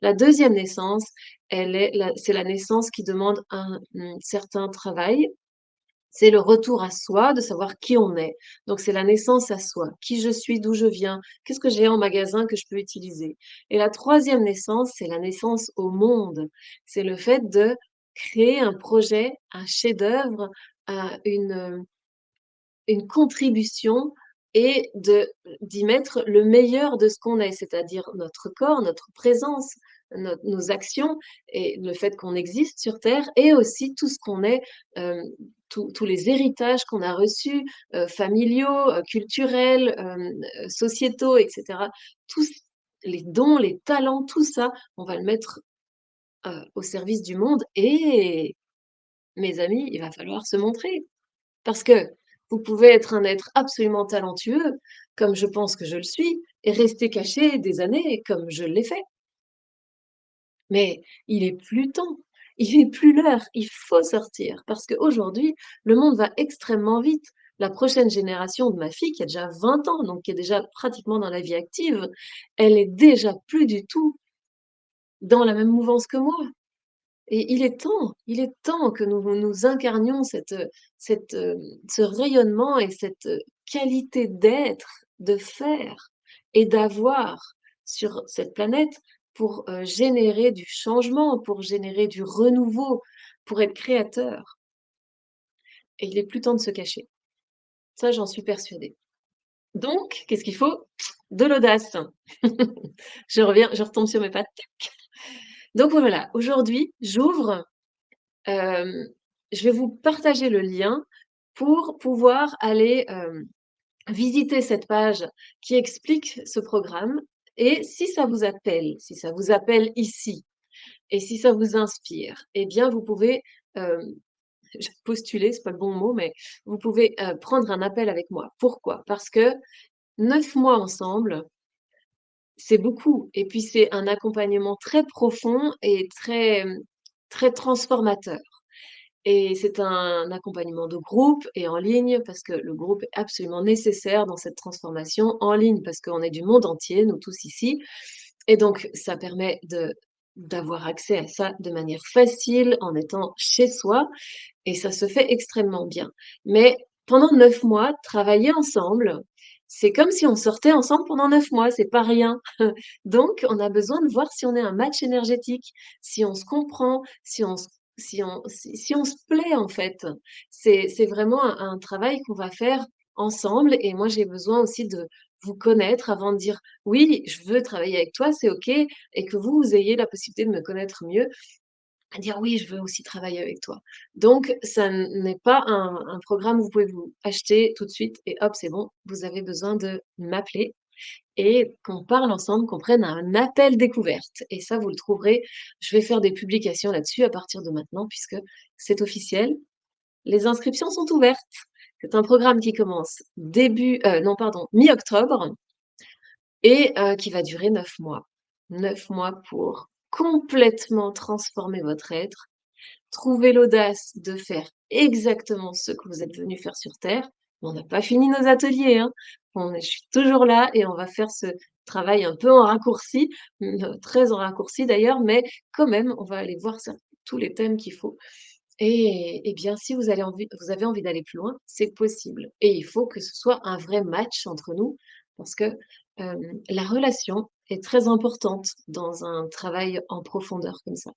La deuxième naissance, c'est la naissance qui demande un, certain travail, c'est le retour à soi, de savoir qui on est. Donc c'est la naissance à soi. Qui je suis, d'où je viens, qu'est-ce que j'ai en magasin que je peux utiliser? Et la troisième naissance, c'est la naissance au monde. C'est le fait de créer un projet, un chef-d'œuvre, une contribution et d'y mettre le meilleur de ce qu'on est, c'est-à-dire notre corps, notre présence, nos actions et le fait qu'on existe sur terre et aussi tout ce qu'on est, tous les héritages qu'on a reçus, familiaux, culturels, sociétaux et cetera. Tous les dons, les talents, tout ça, on va le mettre, au service du monde et mes amis, il va falloir se montrer. Parce que vous pouvez être un être absolument talentueux, comme je pense que je le suis, et rester caché des années comme je l'ai fait. Mais il est plus temps, il est plus l'heure, il faut sortir parce qu'aujourd'hui, le monde va extrêmement vite. la prochaine génération de ma fille qui a déjà 20 ans, donc qui est déjà pratiquement dans la vie active, elle est déjà plus du tout dans la même mouvance que moi. Et il est temps que nous incarnions ce rayonnement et cette qualité d'être, de faire et d'avoir sur cette planète pour générer du changement, pour générer du renouveau, pour être créateur. Et il est plus temps de se cacher. Ça, j'en suis persuadée. Donc, qu'est-ce qu'il faut? De l'audace. Je retombe sur mes pattes. Donc voilà, aujourd'hui, j'ouvre. Hem, je vais vous partager le lien pour pouvoir aller, visiter cette page qui explique ce programme et si ça vous appelle ici et si ça vous inspire, eh bien vous pouvez, hem, postuler, c'est pas le bon mot, mais vous pouvez, prendre un appel avec moi. Pourquoi? Parce que 9 mois ensemble, c'est beaucoup et puis c'est un accompagnement très profond et très transformateur. Et c'est un accompagnement de groupe et en ligne parce que le groupe est absolument nécessaire dans cette transformation. En ligne parce qu'on est du monde entier, nous tous ici. Et donc, ça permet d'avoir accès à ça de manière facile en étant chez soi et ça se fait extrêmement bien. Mais pendant 9 mois, travailler ensemble, c'est comme si on sortait ensemble pendant 9 mois, c'est pas rien. Donc on a besoin de voir si on est un match énergétique, si on se comprend, si on se plaît en fait. C'est vraiment un travail qu'on va faire ensemble et moi j'ai besoin aussi de vous connaître avant de dire: «Oui, je veux travailler avec toi, c'est OK» et que vous ayez la possibilité de me connaître mieux à dire: «Oui, je veux aussi travailler avec toi». Donc ça n'est pas un programme où vous pouvez vous acheter tout de suite et hop, c'est bon. Vous avez besoin de m'appeler et qu'on parle ensemble, qu'on prenne un appel découverte et ça, vous le trouverez. Je vais faire des publications là-dessus à partir de maintenant puisque c'est officiel. Les inscriptions sont ouvertes. C'est un programme qui commence non pardon, mi-octobre et qui va durer 9 mois. 9 mois pour complètement transformer votre être. Trouver l'audace de faire exactement ce que vous êtes venu faire sur terre. On n'a pas fini nos ateliers, hein. Je suis toujours là et on va faire ce travail un peu en raccourci, très en raccourci d'ailleurs, mais quand même, on va aller voir tous les thèmes qu'il faut. Et bien, si vous avez envie d'aller plus loin, c'est possible. Et il faut que ce soit un vrai match entre nous, parce que la relation est très importante dans un travail en profondeur comme ça.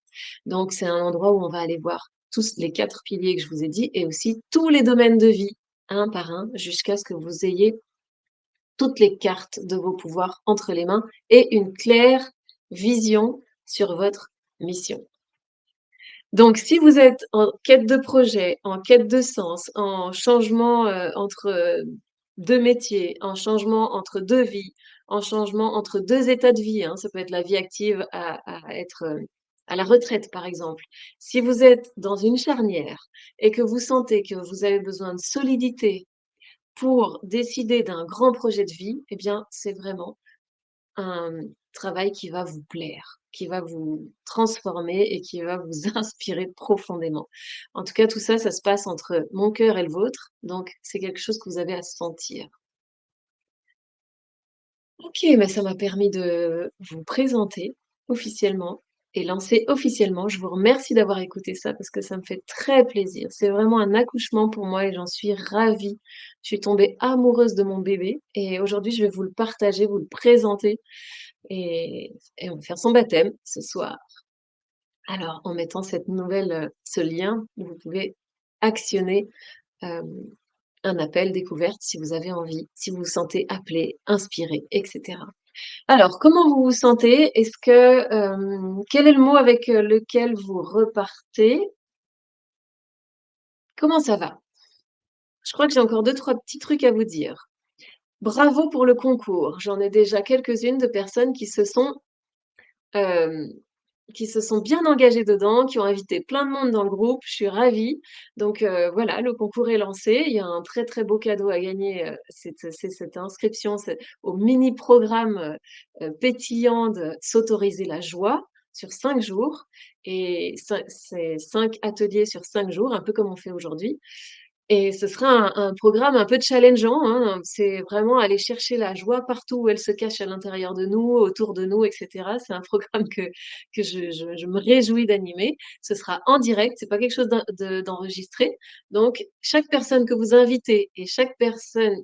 Donc, c'est un endroit où on va aller voir tous les 4 piliers que je vous ai dit et aussi tous les domaines de vie, un par un, jusqu'à ce que vous ayez toutes les cartes de vos pouvoirs entre les mains et une claire vision sur votre mission. Donc, si vous êtes en quête de projet, en quête de sens, en changement, entre, 2 métiers, en changement entre 2 vies, en changement entre 2 états de vie, hein, ça peut être la vie active à être, à la retraite, par exemple. Si vous êtes dans une charnière et que vous sentez que vous avez besoin de solidité pour décider d'un grand projet de vie, eh bien, c'est vraiment un travail qui va vous plaire, qui va vous transformer et qui va vous inspirer profondément. En tout cas, tout ça, ça se passe entre mon cœur et le vôtre, donc c'est quelque chose que vous avez à sentir. OK, mais ça m'a permis de vous présenter officiellement et lancer officiellement. Je vous remercie d'avoir écouté ça parce que ça me fait très plaisir. C'est vraiment un accouchement pour moi et j'en suis ravie. Je suis tombée amoureuse de mon bébé et aujourd'hui, je vais vous le partager, vous le présenter. Et on va faire son baptême ce soir. Alors, en mettant ce lien où vous pouvez actionner, hem, un appel découverte si vous avez envie, si vous vous sentez appelé, inspiré et cetera. Alors, comment vous vous sentez? Quel est le mot avec, lequel vous repartez? Comment ça va? Je crois que j'ai encore deux trois petits trucs à vous dire. Bravo pour le concours. J'en ai déjà quelques-unes de personnes hem qui se sont bien engagés dedans, qui ont invité plein de monde dans le groupe. Je suis ravie. Donc voilà, le concours est lancé. Il y a un très, très beau cadeau à gagner, c'est cette inscription au mini programme, pétillant de «S'autoriser la joie» sur 5 jours et c'est 5 ateliers sur 5 jours, un peu comme on fait aujourd'hui Et ce sera un programme un peu challengeant, hein. C'est vraiment aller chercher la joie partout où elle se cache à l'intérieur de nous, autour de nous et cetera. C'est un programme que je me réjouis d'animer. Ce sera en direct, c'est pas quelque chose d'enregistré. Donc chaque personne que vous invitez et chaque personne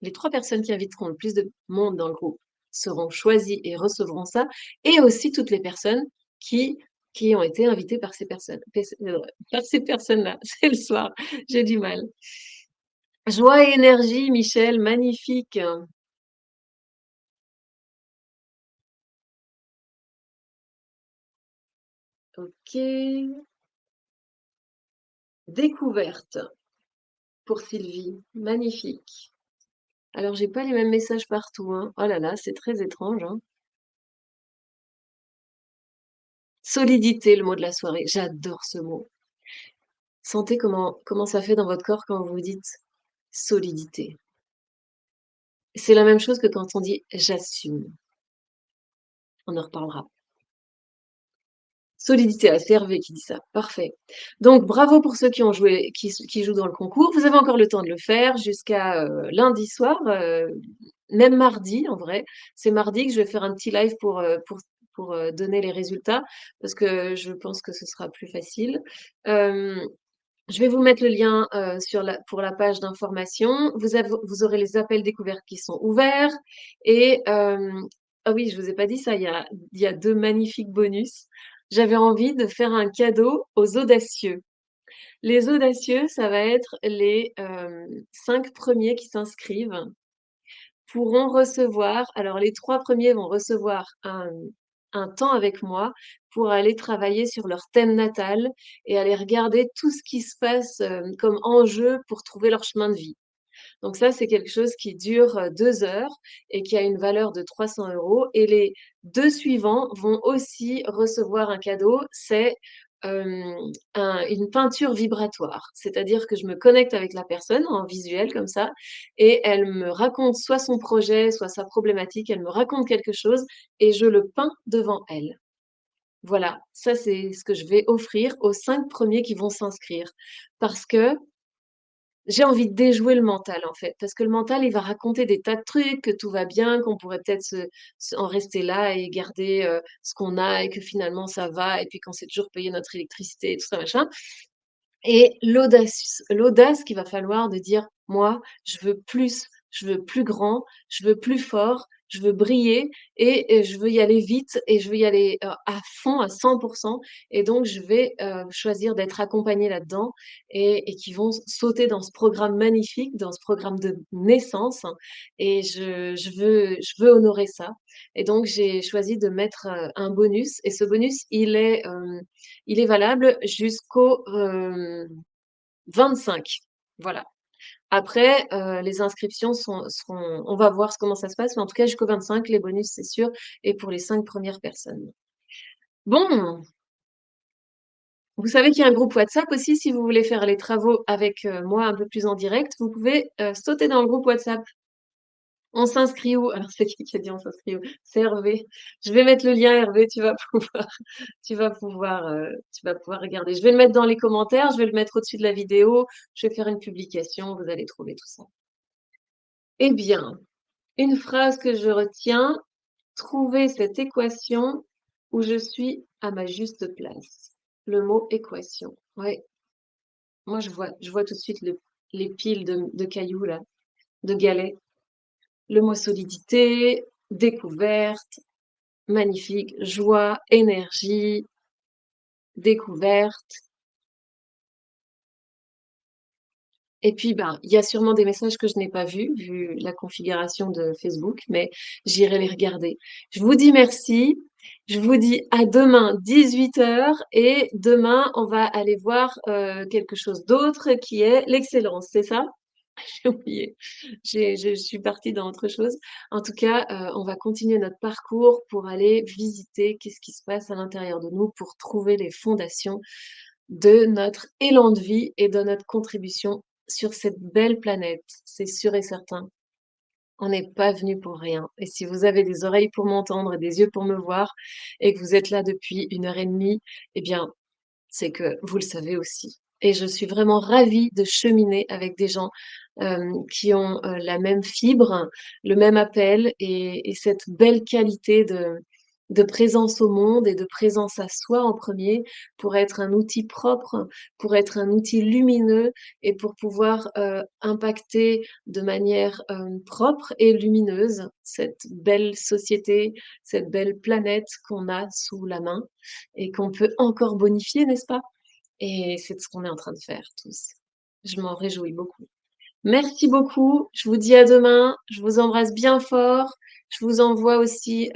les 3 personnes qui inviteront le plus de monde dans le groupe seront choisies et recevront ça, et aussi toutes les personnes qui qui ont été invitées par ces personnes par ces personnes-là. C'est le soir, j'ai du mal. Joie et énergie, Michel, magnifique. OK. Découverte pour Sylvie, magnifique. Alors j'ai pas les mêmes messages partout, hein. Oh là là, c'est très étrange, hein. Solidité, le mot de la soirée. J'adore ce mot. Sentez comment ça fait dans votre corps quand vous dites solidité. C'est la même chose que quand on dit j'assume. On en reparlera. Solidité, ah, c'est Hervé qui dit ça. Parfait. Donc bravo pour ceux qui ont joué, qui jouent dans le concours. Vous avez encore le temps de le faire jusqu'à lundi soir, même mardi en vrai. C'est mardi que je vais faire un petit live pour donner les résultats parce que je pense que ce sera plus facile. Euh, Je vais vous mettre le lien pour la page d'information. Vous aurez les appels découvertes qui sont ouverts. Et ah oui, je vous ai pas dit ça, il y a deux magnifiques bonus. J'avais envie de faire un cadeau aux audacieux. Les audacieux, ça va être les 5 premiers qui s'inscrivent pourront recevoir, alors les 3 premiers vont recevoir un temps avec moi pour aller travailler sur leur thème natal et aller regarder tout ce qui se passe, comme enjeu pour trouver leur chemin de vie. Donc ça, c'est quelque chose qui dure 2 heures et qui a une valeur de 300 € et les 2 suivants vont aussi recevoir un cadeau, c'est, une peinture vibratoire. C'est-à-dire que je me connecte avec la personne en visuel comme ça et elle me raconte soit son projet, soit sa problématique, elle me raconte quelque chose et je le peins devant elle. Voilà, ça c'est ce que je vais offrir aux 5 premiers qui vont s'inscrire parce que j'ai envie de déjouer le mental, en fait, parce que le mental, il va raconter des tas de trucs, que tout va bien, qu'on pourrait peut-être en rester là et garder ce qu'on a et que finalement ça va, et puis qu'on sait toujours payer notre électricité et tout ça, machin. Et l'audace qu'il va falloir de dire: «Moi, je veux plus grand, je veux plus fort, je veux briller et je veux y aller vite et je veux y aller, à fond, à 100 et donc je vais, choisir d'être accompagnée là-dedans» et qui vont sauter dans ce programme magnifique, dans ce programme de naissance et je veux honorer ça et donc j'ai choisi de mettre, un bonus et ce bonus, il est valable jusqu'au 25. Voilà. Après, les inscriptions seront on va voir comment ça se passe, mais en tout cas jusqu'au 25, les bonus, c'est sûr et pour les 5 premières personnes. Bon, vous savez qu'il y a un groupe WhatsApp aussi si vous voulez faire les travaux avec, moi un peu plus en direct, vous pouvez, sauter dans le groupe WhatsApp. On s'inscrit où? Alors c'est qui a dit on s'inscrit où? C'est Hervé. Je vais mettre le lien Hervé, tu vas pouvoir regarder. Je vais le mettre dans les commentaires, je vais le mettre au-dessus de la vidéo, je vais faire une publication, vous allez trouver tout ça. Eh bien, une phrase que je retiens: «Trouver cette équation où je suis à ma juste place». Le mot équation. Ouais, moi je vois tout de suite les piles de cailloux là, de galets. Le mot solidité, découverte, magnifique, joie, énergie, découverte. Et puis, ben, il y a sûrement des messages que je n'ai pas vus, vu la configuration de Facebook, mais j'irai les regarder. Je vous dis merci. Je vous dis à demain 18 h et demain, on va aller voir quelque chose d'autre qui est l'excellence, c'est ça? J'ai oublié. Je suis partie dans autre chose. En tout cas, on va continuer notre parcours pour aller visiter qu'est-ce qui se passe à l'intérieur de nous pour trouver les fondations de notre élan de vie et de notre contribution sur cette belle planète. C'est sûr et certain. On n'est pas venu pour rien. Et si vous avez des oreilles pour m'entendre et des yeux pour me voir et que vous êtes là depuis 1 h 30, eh bien, c'est que vous le savez aussi. et je suis vraiment ravie de cheminer avec des gens, qui ont, la même fibre, le même appel et cette belle qualité de présence au monde et de présence à soi en premier pour être un outil propre, pour être un outil lumineux et pour pouvoir, impacter de manière, propre et lumineuse cette belle société, cette belle planète qu'on a sous la main et qu'on peut encore bonifier, n'est-ce pas? Et c'est ce qu'on est en train de faire tous. Je m'en réjouis beaucoup. Merci beaucoup, je vous dis à demain, je vous embrasse bien fort. Je vous envoie aussi,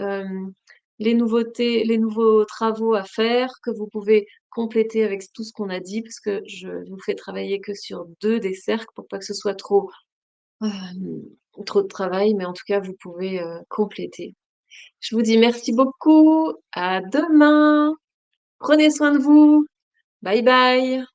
les nouveautés, les nouveaux travaux à faire que vous pouvez compléter avec tout ce qu'on a dit, parce que je vous fais travailler que sur 2 des cercles pour pas que ce soit hem, trop de travail, mais en tout cas, vous pouvez, compléter. Je vous dis merci beaucoup, à demain, prenez soin de vous. Bye bye.